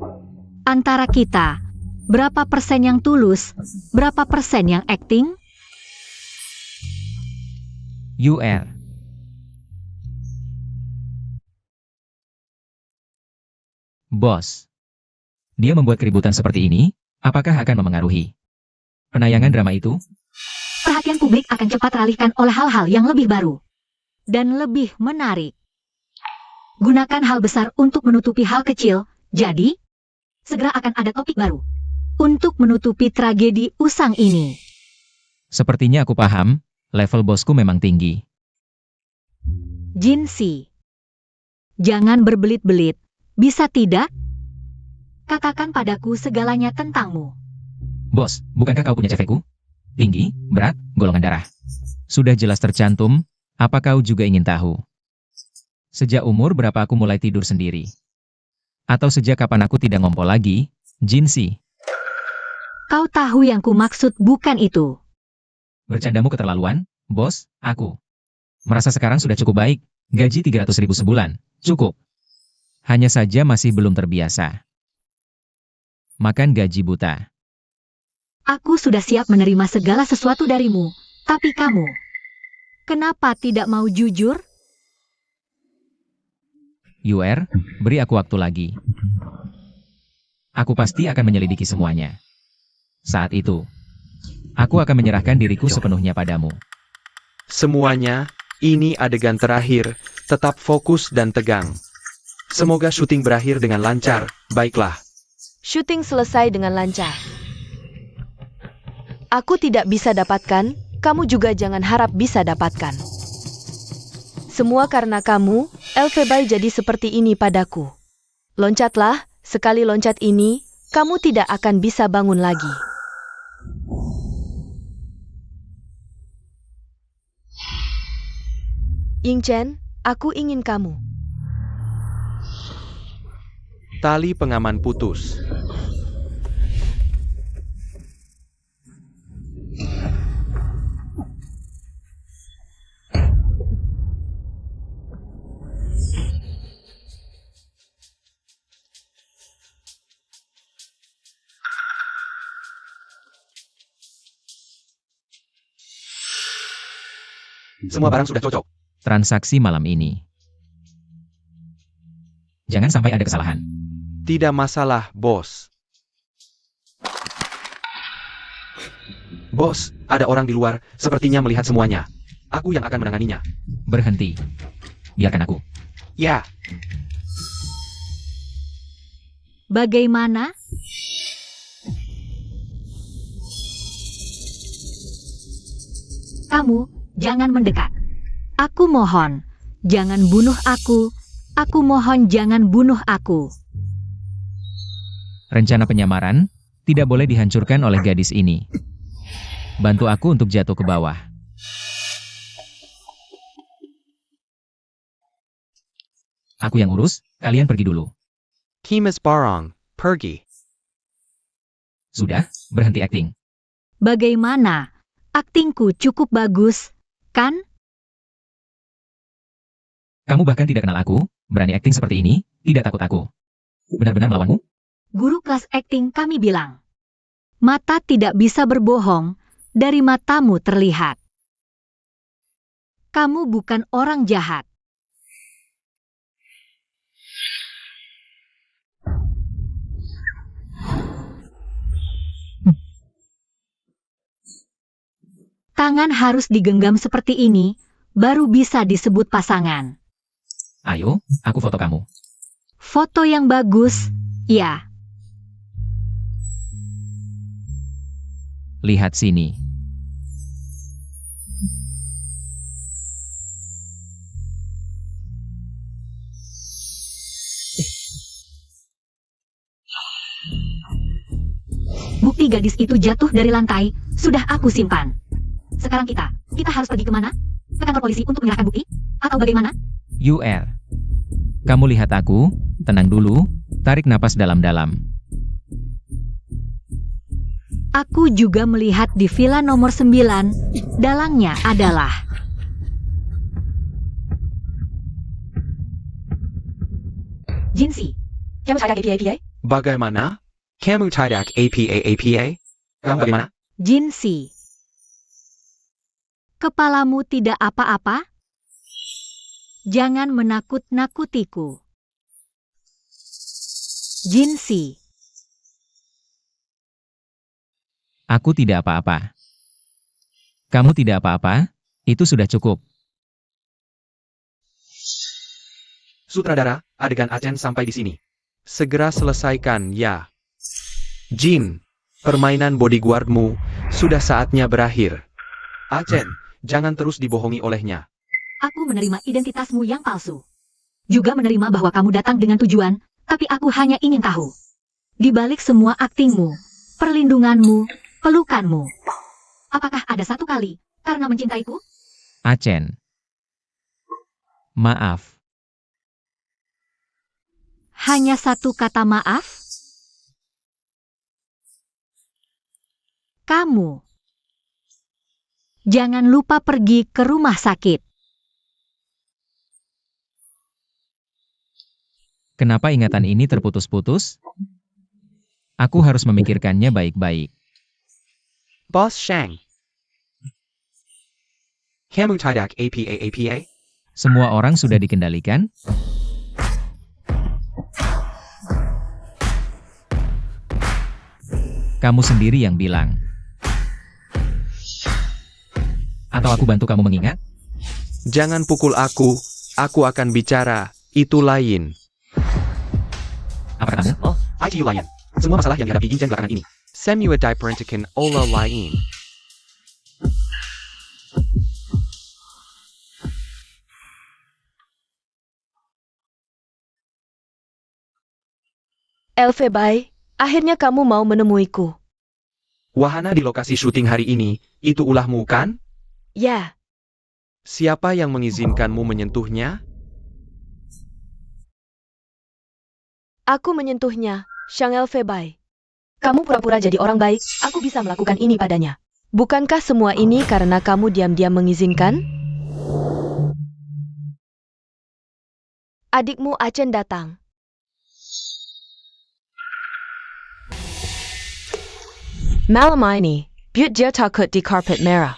Antara kita, berapa persen yang tulus, berapa persen yang acting? UR. Bos. Dia membuat keributan seperti ini, apakah akan memengaruhi penayangan drama itu? Perhatian publik akan cepat teralihkan oleh hal-hal yang lebih baru dan lebih menarik. Gunakan hal besar untuk menutupi hal kecil, jadi segera akan ada topik baru untuk menutupi tragedi usang ini. Sepertinya aku paham, level bosku memang tinggi. Jin Si, jangan berbelit-belit, bisa tidak? Katakan padaku segalanya tentangmu. Bos, bukankah kau punya CV-ku? Tinggi, berat, golongan darah. Sudah jelas tercantum, apa kau juga ingin tahu? Sejak umur berapa aku mulai tidur sendiri? Atau sejak kapan aku tidak ngompol lagi, Jin Si? Kau tahu yang ku maksud bukan itu. Bercandamu keterlaluan, bos, aku. Merasa sekarang sudah cukup baik, gaji 300.000 sebulan, cukup. Hanya saja masih belum terbiasa. Makan gaji buta. Aku sudah siap menerima segala sesuatu darimu, tapi kamu, kenapa tidak mau jujur? UR, beri aku waktu lagi. Aku pasti akan menyelidiki semuanya. Saat itu, aku akan menyerahkan diriku sepenuhnya padamu. Semuanya, ini adegan terakhir, tetap fokus dan tegang. Semoga syuting berakhir dengan lancar, baiklah. Syuting selesai dengan lancar. Aku tidak bisa dapatkan, kamu juga jangan harap bisa dapatkan. Semua karena kamu, Elfei jadi seperti ini padaku. Loncatlah, sekali loncat ini, kamu tidak akan bisa bangun lagi. Ying Chen, aku ingin kamu. Tali pengaman putus. Semua barang sudah cocok. Transaksi malam ini. Jangan sampai ada kesalahan. Tidak masalah, bos. Bos, ada orang di luar, sepertinya melihat semuanya. Aku yang akan menanganinya. Berhenti. Biarkan aku. Ya, Bagaimana? Kamu, jangan mendekat. Aku mohon, jangan bunuh aku. Aku mohon jangan bunuh aku. Rencana penyamaran tidak boleh dihancurkan oleh gadis ini. Bantu aku untuk jatuh ke bawah. Aku yang urus, kalian pergi dulu. Kimas Barong, pergi. Sudah, berhenti acting. Bagaimana? Aktingku cukup bagus, kan? Kamu bahkan tidak kenal aku, berani acting seperti ini, tidak takut aku. Benar-benar melawanmu? Guru kelas akting kami bilang, mata tidak bisa berbohong, dari matamu terlihat. Kamu bukan orang jahat. Tangan harus digenggam seperti ini, baru bisa disebut pasangan. Ayo, aku foto kamu. Foto yang bagus, ya. Lihat sini. Bukti gadis itu jatuh dari lantai, sudah aku simpan. Sekarang kita harus pergi kemana? ke kantor polisi untuk menyerahkan bukti? Atau bagaimana? UR. Kamu lihat aku, tenang dulu, tarik napas dalam-dalam. Aku juga melihat di villa nomor 9, dalangnya adalah Jinsi. Kamu tidak APA? Bagaimana? Kamu tidak APA? Kamu bagaimana? Jinsi. Kepalamu tidak apa-apa? Jangan menakut-nakutiku. Jinsi. Aku tidak apa-apa. Kamu tidak apa-apa? Itu sudah cukup. Sutradara, adegan Acen sampai di sini. Segera selesaikan, ya. Jin, permainan bodyguardmu sudah saatnya berakhir. Acen, jangan terus dibohongi olehnya. Aku menerima identitasmu yang palsu. Juga menerima bahwa kamu datang dengan tujuan, tapi aku hanya ingin tahu. Di balik semua aktingmu, perlindunganmu, pelukanmu, apakah ada satu kali karena mencintaiku? Acen. Maaf. Hanya satu kata maaf? Kamu. Jangan lupa pergi ke rumah sakit. Kenapa ingatan ini terputus-putus? Aku harus memikirkannya baik-baik. Boss Shang. Kamu tidak APA? Semua orang sudah dikendalikan? Kamu sendiri yang bilang. Atau aku bantu kamu mengingat? Jangan pukul aku akan bicara, itu lain. Apa kamu? ITU lain. Semua masalah yang dihadapi Yingchen belakangan ini. Semua diperhentikan olah lain. Elfebai, akhirnya kamu mau menemuiku. Wahana di lokasi syuting hari ini, itu ulahmu kan? Ya, Siapa yang mengizinkanmu menyentuhnya? aku menyentuhnya, Shang Elfebai. Kamu pura-pura jadi orang baik, aku bisa melakukan ini padanya. Bukankah semua ini karena kamu diam-diam mengizinkan? Adikmu Acen datang. Malam ini, Butte dia takut di karpet merah.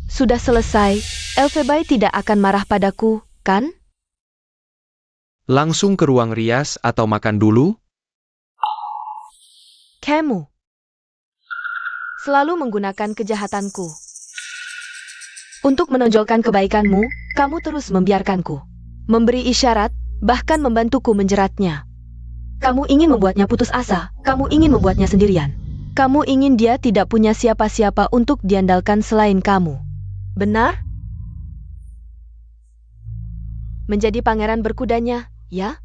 Sudah selesai, Elfebai tidak akan marah padaku, kan? Langsung ke ruang rias atau makan dulu? Kamu selalu menggunakan kejahatanku. Untuk menonjolkan kebaikanmu, kamu terus membiarkanku. Memberi isyarat, bahkan membantuku menjeratnya. Kamu ingin membuatnya putus asa, kamu ingin membuatnya sendirian. Kamu ingin dia tidak punya siapa-siapa untuk diandalkan selain kamu. Benar? Menjadi pangeran berkudanya, ya?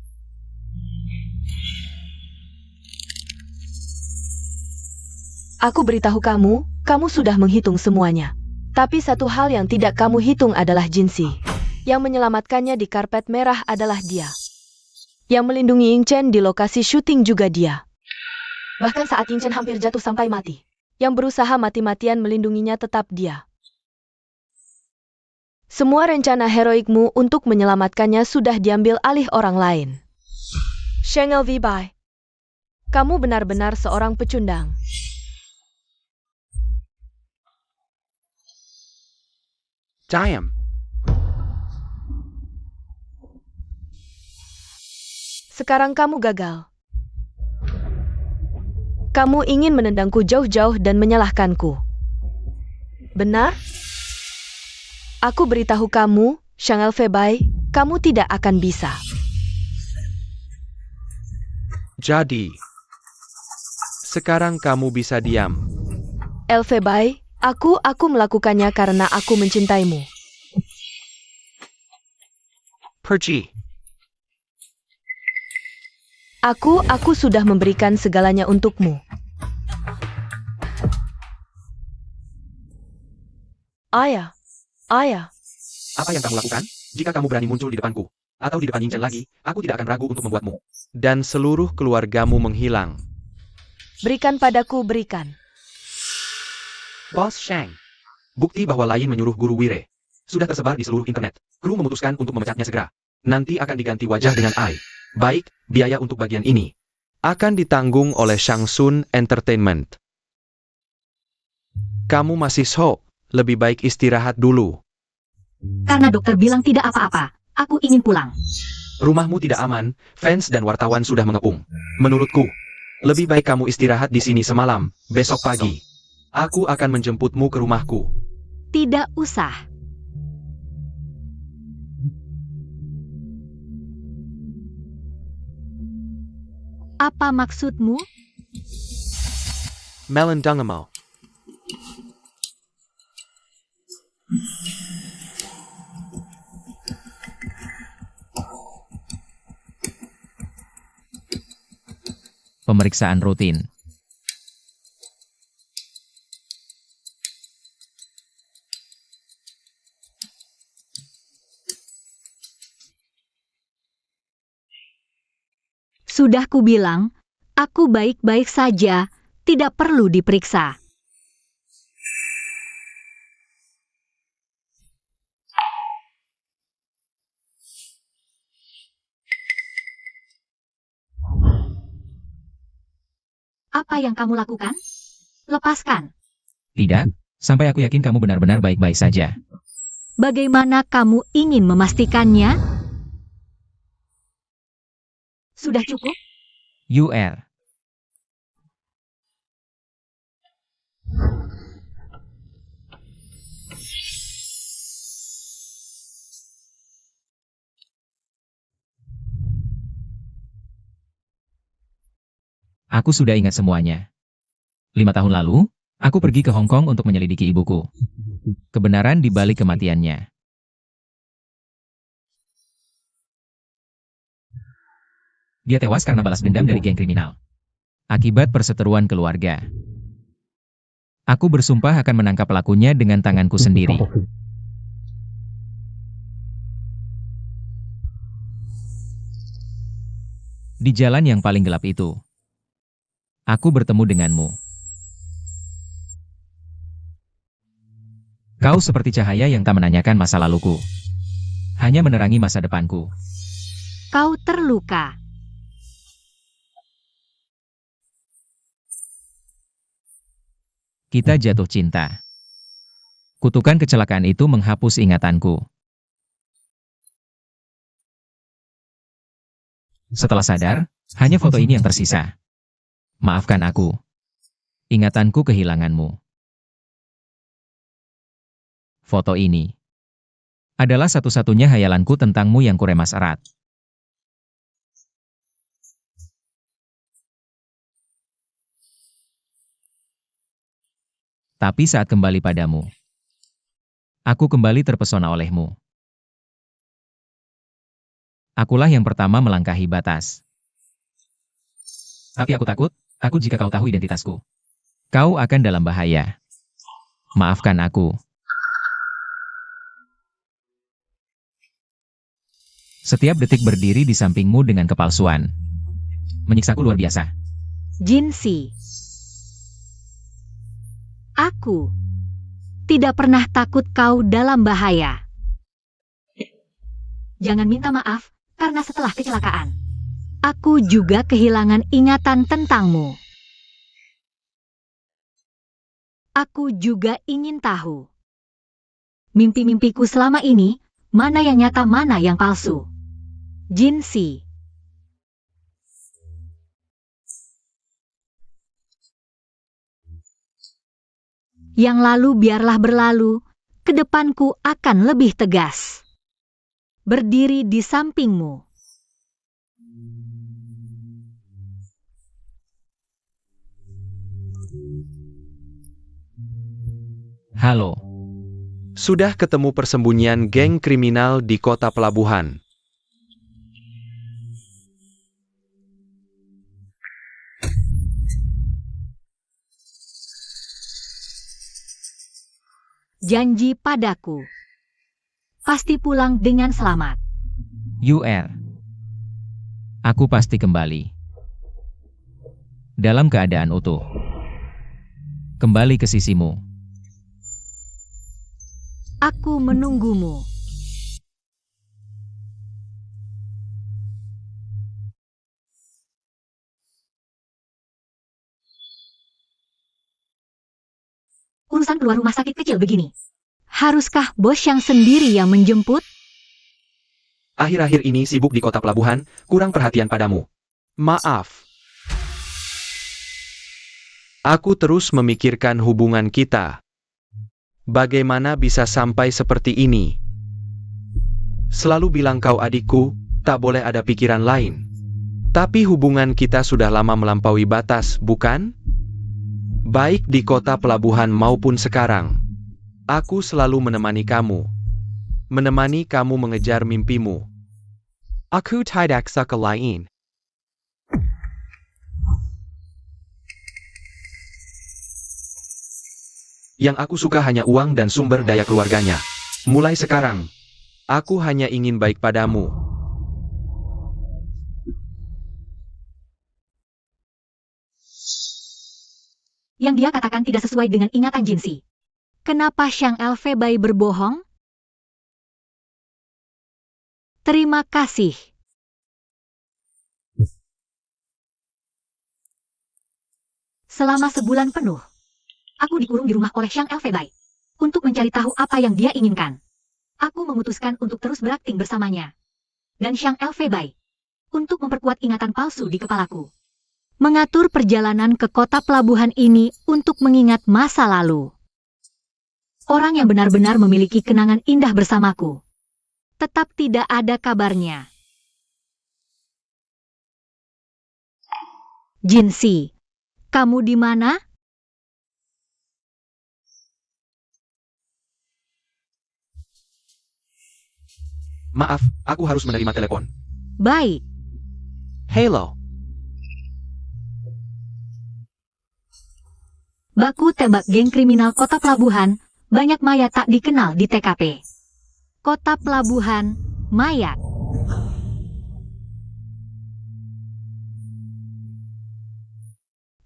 Aku beritahu kamu, kamu sudah menghitung semuanya. Tapi satu hal yang tidak kamu hitung adalah Jinsi. Yang menyelamatkannya di karpet merah adalah dia. Yang melindungi Yingchen di lokasi syuting juga dia. Bahkan saat Yingchen hampir jatuh sampai mati, yang berusaha mati-matian melindunginya tetap dia. Semua rencana heroikmu untuk menyelamatkannya sudah diambil alih orang lain. Shang Elfebai, kamu benar-benar seorang pecundang. Diam. Sekarang kamu gagal. Kamu ingin menendangku jauh-jauh dan menyalahkanku. Benar? Aku beritahu kamu, Shang Elfebai, kamu tidak akan bisa. Jadi, sekarang kamu bisa diam. Elfebai, aku melakukannya karena aku mencintaimu. Pergi. Aku sudah memberikan segalanya untukmu. Ayah. Ayah. Apa yang kamu lakukan? Jika kamu berani muncul di depanku, atau di depan Ying Chen lagi, aku tidak akan ragu untuk membuatmu. Dan seluruh keluargamu menghilang. Berikan padaku, berikan. Bos Shang. Bukti bahwa Lain menyuruh guru Wire. Sudah tersebar di seluruh internet. Kru memutuskan untuk memecatnya segera. Nanti akan diganti wajah dengan Ai. Baik, biaya untuk bagian ini akan ditanggung oleh Shangsun Entertainment. Kamu masih shock. Lebih baik istirahat dulu. Karena dokter bilang tidak apa-apa, aku ingin pulang. Rumahmu tidak aman, fans dan wartawan sudah mengepung. Menurutku, lebih baik kamu istirahat di sini semalam, besok pagi. Aku akan menjemputmu ke rumahku. Tidak usah. Apa maksudmu? Melon Dungamau. Pemeriksaan rutin. Sudah kubilang, aku baik-baik saja, tidak perlu diperiksa. Apa yang kamu lakukan? Lepaskan. Tidak, sampai aku yakin kamu benar-benar baik-baik saja. Bagaimana kamu ingin memastikannya? Sudah cukup? UR. Aku sudah ingat semuanya. 5 tahun lalu, aku pergi ke Hong Kong untuk menyelidiki ibuku. Kebenaran di balik kematiannya. Dia tewas karena balas dendam dari geng kriminal. Akibat perseteruan keluarga. Aku bersumpah akan menangkap pelakunya dengan tanganku sendiri. Di jalan yang paling gelap itu, aku bertemu denganmu. Kau seperti cahaya yang tak menanyakan masa laluku. Hanya menerangi masa depanku. Kau terluka. Kita jatuh cinta. Kutukan kecelakaan itu menghapus ingatanku. Setelah sadar, hanya foto ini yang tersisa. Maafkan aku. Ingatanku kehilanganmu. Foto ini adalah satu-satunya hayalanku tentangmu yang kuremas erat. Tapi saat kembali padamu, aku kembali terpesona olehmu. Akulah yang pertama melangkahi batas. Tapi aku takut jika kau tahu identitasku. Kau akan dalam bahaya. Maafkan aku. Setiap detik berdiri di sampingmu dengan kepalsuan. Menyiksaku luar biasa. Jinsi. Aku tidak pernah takut kau dalam bahaya. Jangan minta maaf, karena setelah kecelakaan, aku juga kehilangan ingatan tentangmu. Aku juga ingin tahu. Mimpi-mimpiku selama ini, mana yang nyata mana yang palsu. Jinsi. Yang lalu biarlah berlalu, ke depanku akan lebih tegas. Berdiri di sampingmu. Halo. Sudah ketemu persembunyian geng kriminal di kota pelabuhan. Janji padaku. Pasti pulang dengan selamat. Aku pasti kembali. Dalam keadaan utuh. Kembali ke sisimu. Aku menunggumu. Urusan keluar rumah sakit kecil begini. Haruskah bos yang sendiri yang menjemput? Akhir-akhir ini sibuk di kota pelabuhan, kurang perhatian padamu. Maaf. Aku terus memikirkan hubungan kita. Bagaimana bisa sampai seperti ini? Selalu bilang kau adikku, tak boleh ada pikiran lain. Tapi hubungan kita sudah lama melampaui batas, bukan? Baik di kota pelabuhan maupun sekarang. Aku selalu menemani kamu. Menemani kamu mengejar mimpimu. Aku tidak suka lain. Yang aku suka hanya uang dan sumber daya keluarganya. Mulai sekarang, aku hanya ingin baik padamu. Yang dia katakan tidak sesuai dengan ingatan Jinsi. Kenapa Xiang Elfei berbohong? Terima kasih. Selama sebulan penuh, aku dikurung di rumah oleh Xiang Elfei untuk mencari tahu apa yang dia inginkan. Aku memutuskan untuk terus berakting bersamanya. Dan Xiang Elfei untuk memperkuat ingatan palsu di kepalaku. Mengatur perjalanan ke kota pelabuhan ini untuk mengingat masa lalu. Orang yang benar-benar memiliki kenangan indah bersamaku. Tetap tidak ada kabarnya. Jinsi, kamu di mana? Maaf, aku harus menerima telepon. Baik. Halo. Baku tembak geng kriminal kota pelabuhan, banyak mayat tak dikenal di TKP. Kota pelabuhan, mayat.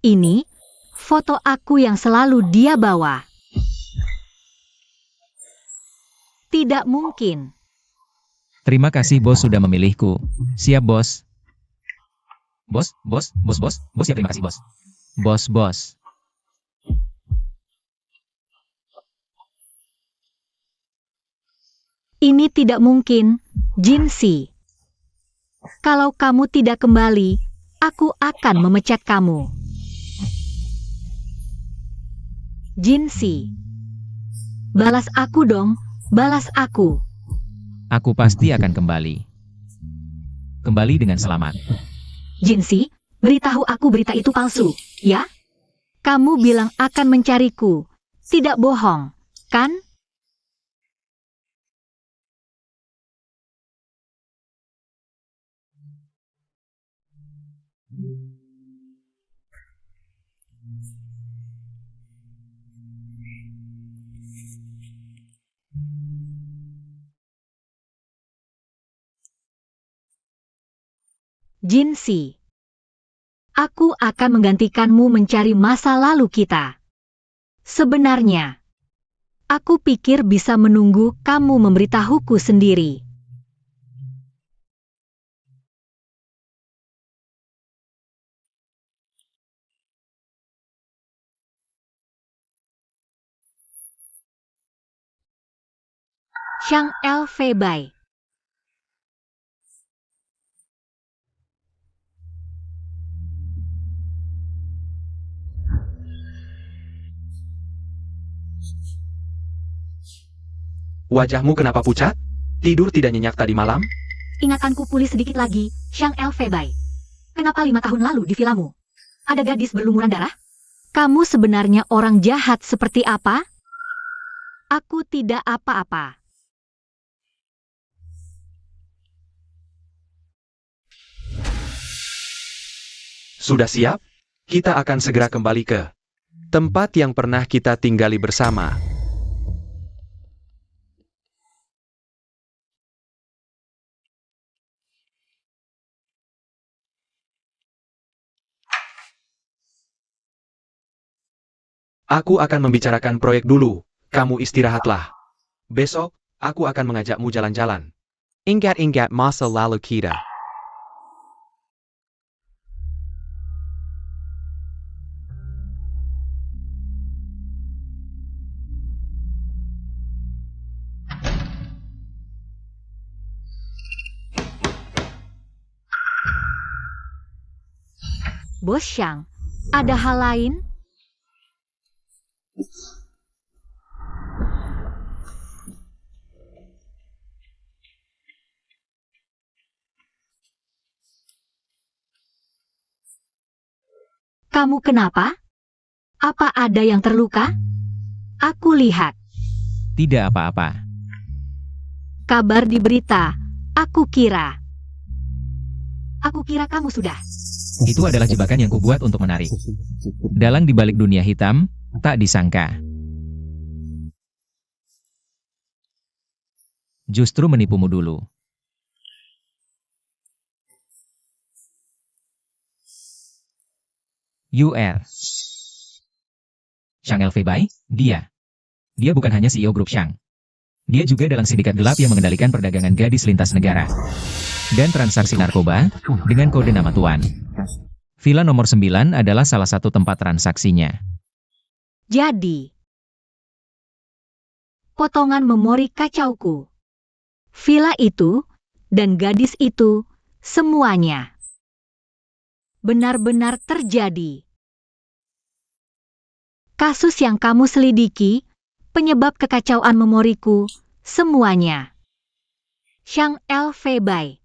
Ini, foto aku yang selalu dia bawa. Tidak mungkin. Terima kasih bos sudah memilihku. Siap bos. Bos ya terima kasih bos. Bos. Ini tidak mungkin, Jinsi. Kalau kamu tidak kembali, aku akan memecat kamu. Jinsi. Balas aku dong, balas aku. Aku pasti akan kembali. Kembali dengan selamat. Jinsi, beritahu aku berita itu palsu, ya? Kamu bilang akan mencariku. Tidak bohong, kan? Jinsi. Aku akan menggantikanmu mencari masa lalu kita. Sebenarnya, aku pikir bisa menunggu kamu memberitahuku sendiri. Xiang Elfei. Wajahmu kenapa pucat? Tidur tidak nyenyak tadi malam? Ingatanku pulih sedikit lagi, Xiang Elfei. Kenapa 5 tahun lalu di vilamu? Ada gadis berlumuran darah? Kamu sebenarnya orang jahat seperti apa? Aku tidak apa-apa. Sudah siap? Kita akan segera kembali ke tempat yang pernah kita tinggali bersama. Aku akan membicarakan proyek dulu, kamu istirahatlah. Besok, aku akan mengajakmu jalan-jalan. Ingat masa lalu kita. Bos Shang, ada hal lain? Kamu kenapa? Apa ada yang terluka? Aku lihat Tidak apa-apa. kabar di berita. Aku kira kamu sudah. Itu adalah jebakan yang kubuat untuk menarik. Dalang di balik dunia hitam, tak disangka. Justru menipumu dulu. Shang Elfei, dia. Dia bukan hanya CEO grup Shang. Dia juga dalam sindikat gelap yang mengendalikan perdagangan gadis lintas negara. Dan transaksi narkoba, dengan kode nama Tuan. Villa nomor 9 adalah salah satu tempat transaksinya. Jadi, potongan memori kacauku. Villa itu, dan gadis itu, semuanya benar-benar terjadi. Kasus yang kamu selidiki, penyebab kekacauan memoriku, semuanya. Shang Elfei.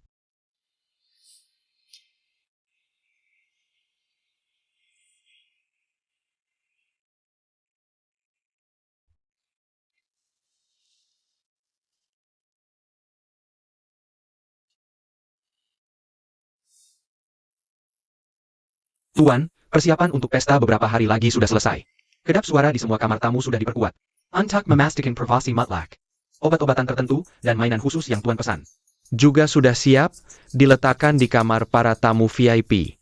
Tuan, persiapan untuk pesta beberapa hari lagi sudah selesai. Kedap suara di semua kamar tamu sudah diperkuat. Untuk memastikan privasi mutlak. Obat-obatan tertentu dan mainan khusus yang Tuan pesan Juga sudah siap, diletakkan di kamar para tamu VIP.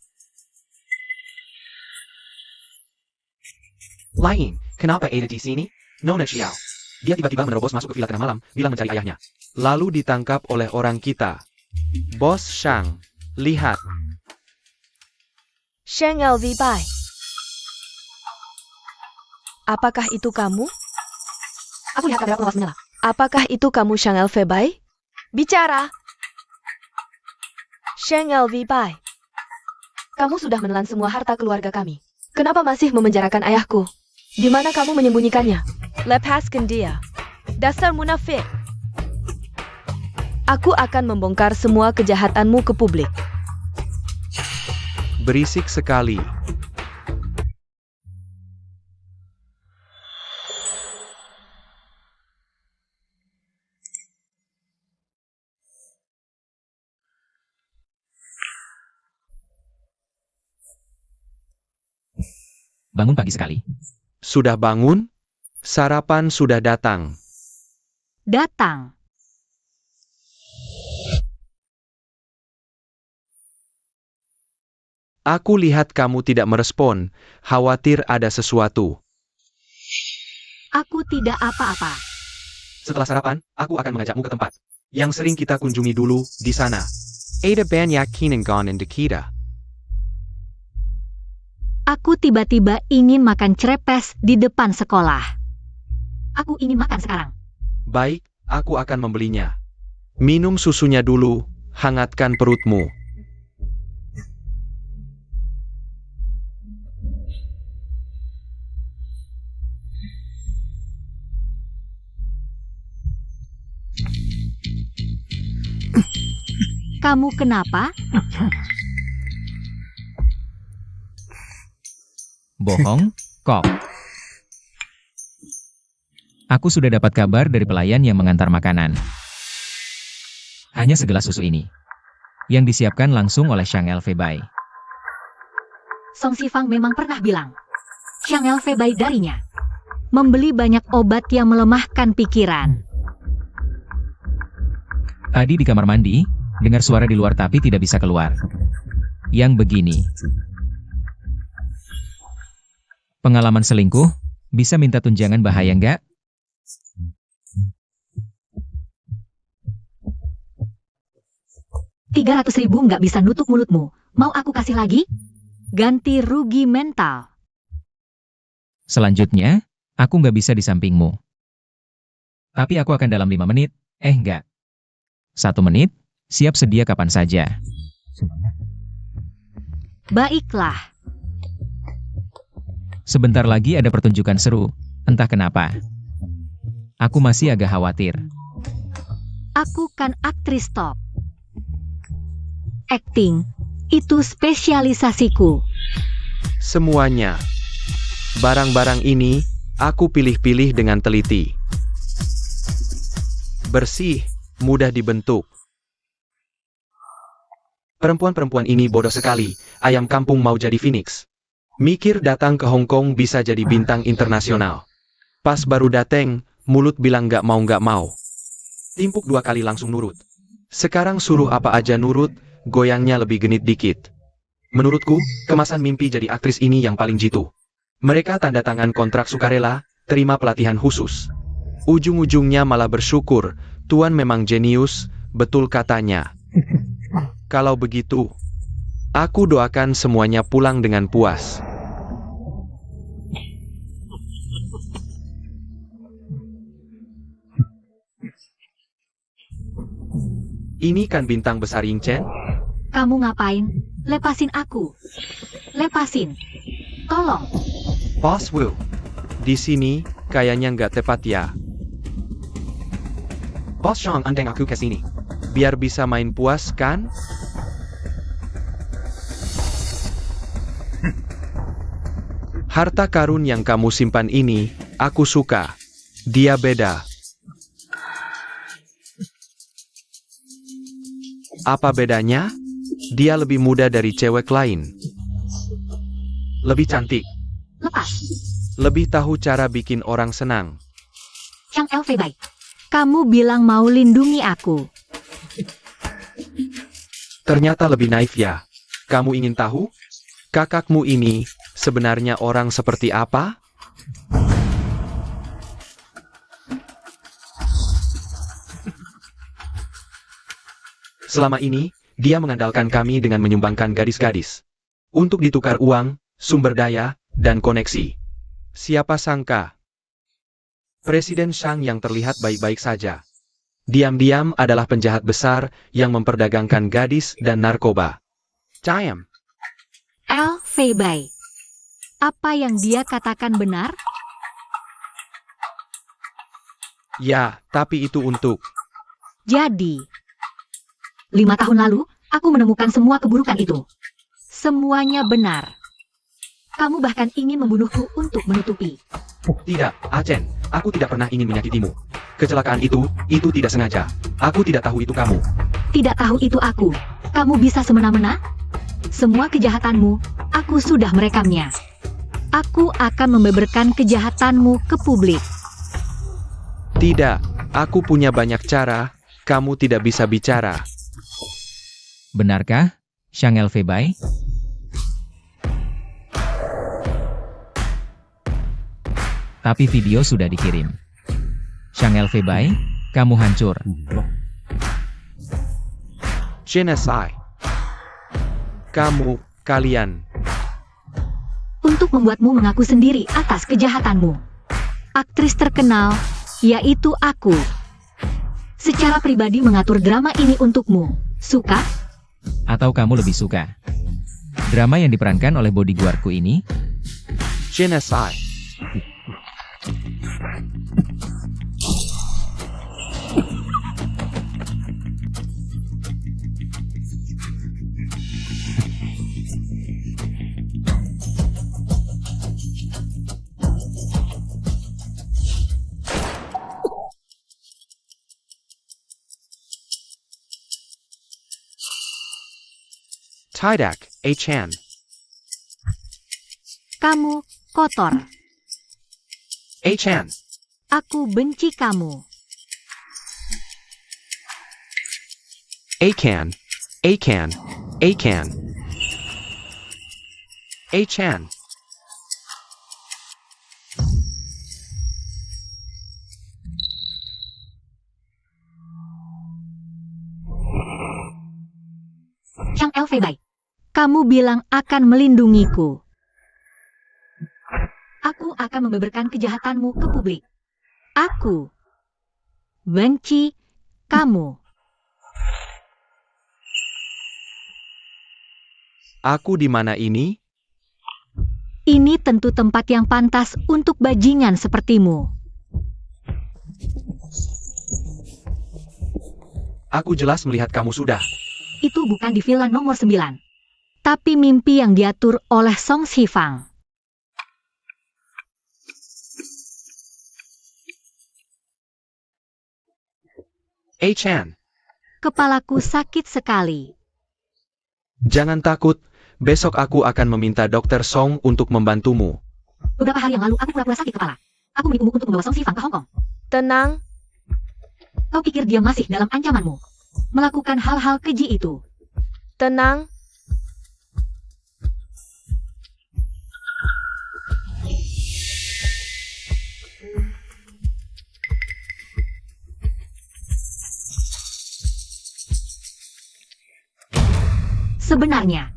Lain, kenapa Ada di sini? Nona Xiao. Dia tiba-tiba menerobos masuk ke villa tengah malam, bilang mencari ayahnya. Lalu ditangkap oleh orang kita. Bos Shang, lihat. Shang Elfei. Apakah itu kamu? Aku lihat kamera pengawas menyala. Apakah itu kamu Shang Elfei? Bicara! Shang Elfei. Kamu sudah menelan semua harta keluarga kami. Kenapa masih memenjarakan ayahku? Di mana kamu menyembunyikannya? Lepaskan dia. Dasar munafik. Aku akan membongkar semua kejahatanmu ke publik. Berisik sekali. Bangun pagi sekali. Sudah bangun? Sarapan sudah datang. Datang. Aku lihat kamu tidak merespon, khawatir ada sesuatu. Aku tidak apa-apa. Setelah sarapan, aku akan mengajakmu ke tempat yang sering kita kunjungi dulu di sana. Ada banyak kinangan di kita. Aku tiba-tiba ingin makan crepes di depan sekolah. Aku ingin makan sekarang. Baik, aku akan membelinya. Minum susunya dulu, hangatkan perutmu. Kamu kenapa? Bohong, kok. Aku sudah dapat kabar dari pelayan yang mengantar makanan. Hanya segelas susu ini. Yang disiapkan langsung oleh Shang Elfei. Song Sifang memang pernah bilang. Shang Elfei darinya. Membeli banyak obat yang melemahkan pikiran. Tadi di kamar mandi, dengar suara di luar tapi tidak bisa keluar. Yang begini. Pengalaman selingkuh, Bisa minta tunjangan bahaya nggak? $300.000 nggak bisa nutup mulutmu. Mau aku kasih lagi? Ganti rugi mental. Selanjutnya, aku nggak bisa di sampingmu. Tapi aku akan dalam 5 menit, nggak. 1 menit, siap sedia kapan saja. Baiklah. Sebentar lagi ada pertunjukan seru, entah kenapa. Aku masih agak khawatir. Aku kan aktris top. Acting, itu spesialisasiku. Semuanya. Barang-barang ini, aku pilih-pilih dengan teliti. Bersih, mudah dibentuk. Perempuan-perempuan ini bodoh sekali, ayam kampung mau jadi Phoenix. Mikir datang ke Hong Kong bisa jadi bintang internasional. Pas baru dateng, mulut bilang nggak mau. Timpuk 2 kali langsung nurut. Sekarang suruh apa aja nurut, goyangnya lebih genit dikit. Menurutku, kemasan mimpi jadi aktris ini yang paling jitu. Mereka tanda tangan kontrak sukarela, terima pelatihan khusus. Ujung-ujungnya malah bersyukur, Tuan memang jenius, betul katanya. Kalau begitu, aku doakan semuanya pulang dengan puas. Ini kan bintang besar Ying Chen? Kamu ngapain? Lepasin aku. Lepasin. Tolong. Boss Wu. Di sini, kayaknya nggak tepat ya. Boss Chong andeng aku ke sini. Biar bisa main puas kan? Harta karun yang kamu simpan ini, aku suka. Dia beda. Apa bedanya? Dia lebih muda dari cewek lain. Lebih cantik. Lepas. Lebih tahu cara bikin orang senang. Chang Elfei, kamu bilang mau lindungi aku. Ternyata lebih naif ya. Kamu ingin tahu? Kakakmu ini sebenarnya orang seperti apa? Selama ini, dia mengandalkan kami dengan menyumbangkan gadis-gadis. Untuk ditukar uang, sumber daya, dan koneksi. Siapa sangka? Presiden Shang yang terlihat baik-baik saja. Diam-diam adalah penjahat besar yang memperdagangkan gadis dan narkoba. Cayam. Elfei, apa yang dia katakan benar? Ya, tapi itu untuk... Jadi, 5 tahun lalu, aku menemukan semua keburukan itu. Semuanya benar. Kamu bahkan ingin membunuhku untuk menutupi. Tidak, Achen, aku tidak pernah ingin menyakitimu. Kecelakaan itu tidak sengaja. Aku tidak tahu itu kamu. Tidak tahu itu aku. Kamu bisa semena-mena? Semua kejahatanmu, aku sudah merekamnya. Aku akan membeberkan kejahatanmu ke publik. Tidak, aku punya banyak cara, kamu tidak bisa bicara. Benarkah, Shang Elfei? Tapi video sudah dikirim. Shang Elfei, kamu hancur. Genocide. Kamu, kalian. Untuk membuatmu mengaku sendiri atas kejahatanmu. Aktris terkenal, yaitu aku. Secara pribadi mengatur drama ini untukmu. Suka? Atau kamu lebih suka drama yang diperankan oleh bodyguardku ini? Genocide. Tidak, Achan. Kamu kotor. Achan. Aku benci kamu. Achan. Achan. Achan. Achan. Xiang Elfei, kamu bilang akan melindungiku. Aku akan membeberkan kejahatanmu ke publik. Aku benci kamu. Aku di mana ini? Ini tentu tempat yang pantas untuk bajingan sepertimu. Aku jelas melihat kamu sudah. Itu bukan di villa nomor 9. Tapi mimpi yang diatur oleh Song Shifang. Chan, Kepalaku sakit sekali. jangan takut. Besok aku akan meminta Dr. Song untuk membantumu. Beberapa hari yang lalu aku pura-pura sakit kepala. Aku menipumu untuk membawa Song Shifang ke Hong Kong. Tenang, Kau pikir dia masih dalam ancamanmu? Melakukan hal-hal keji itu. tenang. Sebenarnya,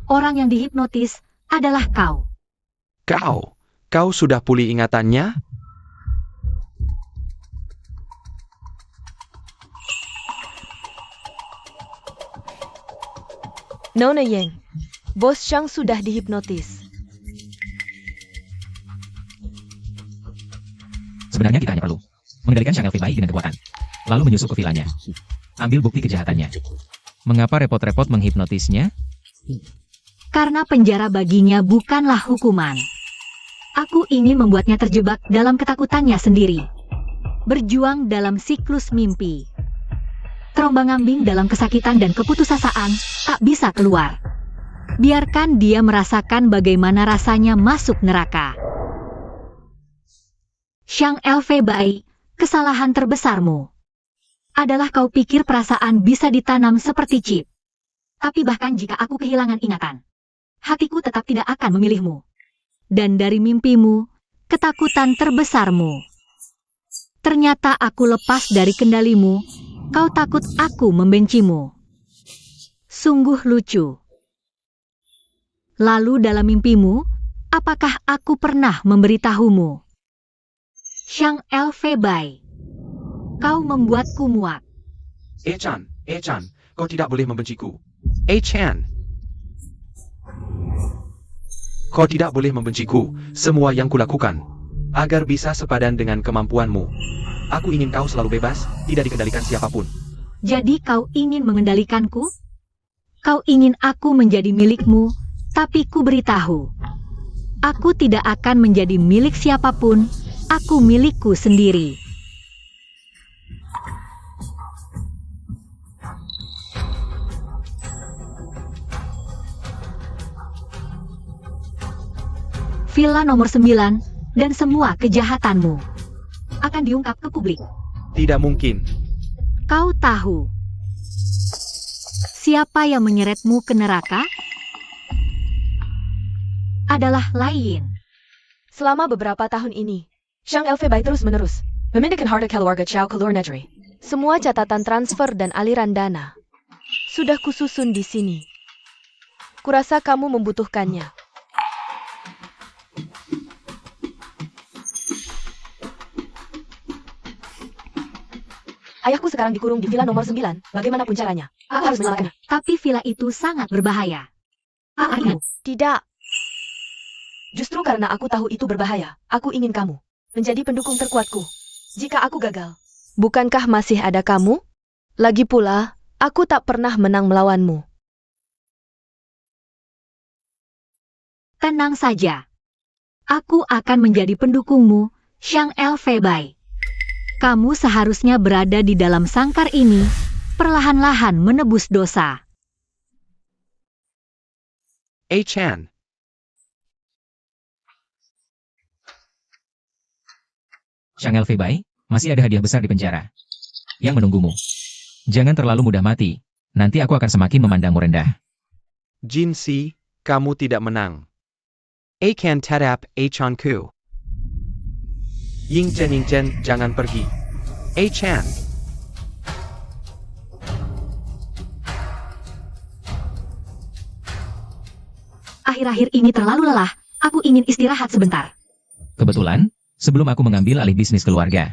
orang yang dihipnotis adalah kau. Kau sudah pulih ingatannya? Nona Yeng, Bos Shang sudah dihipnotis. Sebenarnya kita hanya perlu mengendalikan Xiang Elfei dengan kekuatan, lalu menyusup ke vilanya. Ambil bukti kejahatannya. Mengapa repot-repot menghipnotisnya? Karena penjara baginya bukanlah hukuman. Aku ingin membuatnya terjebak dalam ketakutannya sendiri. Berjuang dalam siklus mimpi. Terombang-ambing dalam kesakitan dan keputusasaan, tak bisa keluar. Biarkan dia merasakan bagaimana rasanya masuk neraka. Xiang Elfei, kesalahan terbesarmu adalah kau pikir perasaan bisa ditanam seperti chip. Tapi bahkan jika aku kehilangan ingatan, hatiku tetap tidak akan memilihmu. Dan dari mimpimu, ketakutan terbesarmu. Ternyata aku lepas dari kendalimu, kau takut aku membencimu. Sungguh lucu. Lalu dalam mimpimu, apakah aku pernah memberitahumu? Xiang Elfei, kau membuatku muak. Chan, kau tidak boleh membenciku. Chan, kau tidak boleh membenciku. Semua yang kulakukan agar bisa sepadan dengan kemampuanmu. Aku ingin kau selalu bebas, tidak dikendalikan siapapun. Jadi kau ingin mengendalikanku? Kau ingin aku menjadi milikmu, tapi ku beritahu. Aku tidak akan menjadi milik siapapun, aku milikku sendiri. Villa nomor 9 dan semua kejahatanmu akan diungkap ke publik. Tidak mungkin. Kau tahu siapa yang menyeretmu ke neraka? Adalah lain. Selama beberapa tahun ini, Xiang Elfei terus-menerus memindahkan harta keluarga Chow ke luar negeri. Semua catatan transfer dan aliran dana sudah kususun di sini. Kurasa kamu membutuhkannya. Ayahku sekarang dikurung di villa nomor 9. Bagaimanapun caranya, aku harus menyelamatkannya. Tapi villa itu sangat berbahaya. Ingat, Tidak. Justru karena aku tahu itu berbahaya, aku ingin kamu menjadi pendukung terkuatku. Jika aku gagal, bukankah masih ada kamu? Lagi pula, aku tak pernah menang melawanmu. tenang saja. Aku akan menjadi pendukungmu, Xiang Elfei. Kamu seharusnya berada di dalam sangkar ini, perlahan-lahan menebus dosa. Chan, Xiang Elfei, masih ada hadiah besar di penjara yang menunggumu. Jangan terlalu mudah mati, nanti aku akan semakin memandangmu rendah. Jin Si, kamu tidak menang. Kan tetap Chanku. Ying Chen, jangan pergi. Chan. akhir-akhir ini terlalu lelah. Aku ingin istirahat sebentar. Kebetulan, sebelum aku mengambil alih bisnis keluarga.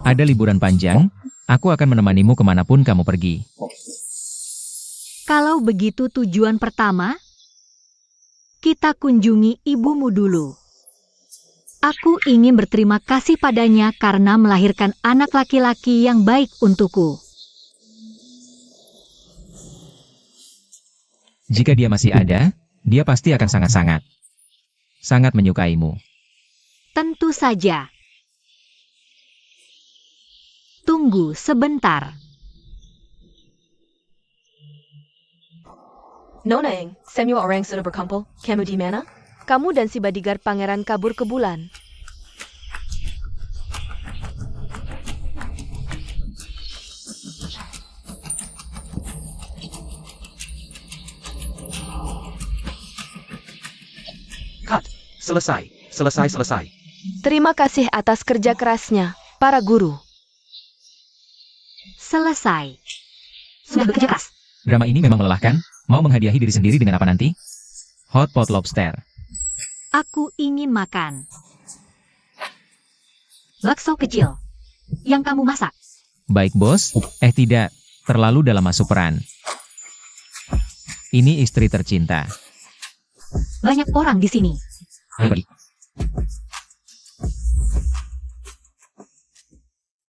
Ada liburan panjang, aku akan menemanimu kemanapun kamu pergi. Kalau begitu tujuan pertama, kita kunjungi ibumu dulu. Aku ingin berterima kasih padanya karena melahirkan anak laki-laki yang baik untukku. Jika dia masih ada, dia pasti akan sangat menyukaimu. Tentu saja. Tunggu sebentar. Nona, semua orang sudah berkumpul. Kamu di mana? Kamu dan si bodyguard pangeran kabur ke bulan. Cut. Selesai. Terima kasih atas kerja kerasnya, para guru. Selesai. Sudah bekerja keras. Drama ini memang melelahkan, mau menghadiahi diri sendiri dengan apa nanti? Hot pot lobster. Aku ingin makan. Bakso kecil. Yang kamu masak. Baik bos, tidak, terlalu dalam masuk peran. Ini istri tercinta. Banyak orang di sini. Ayo pergi.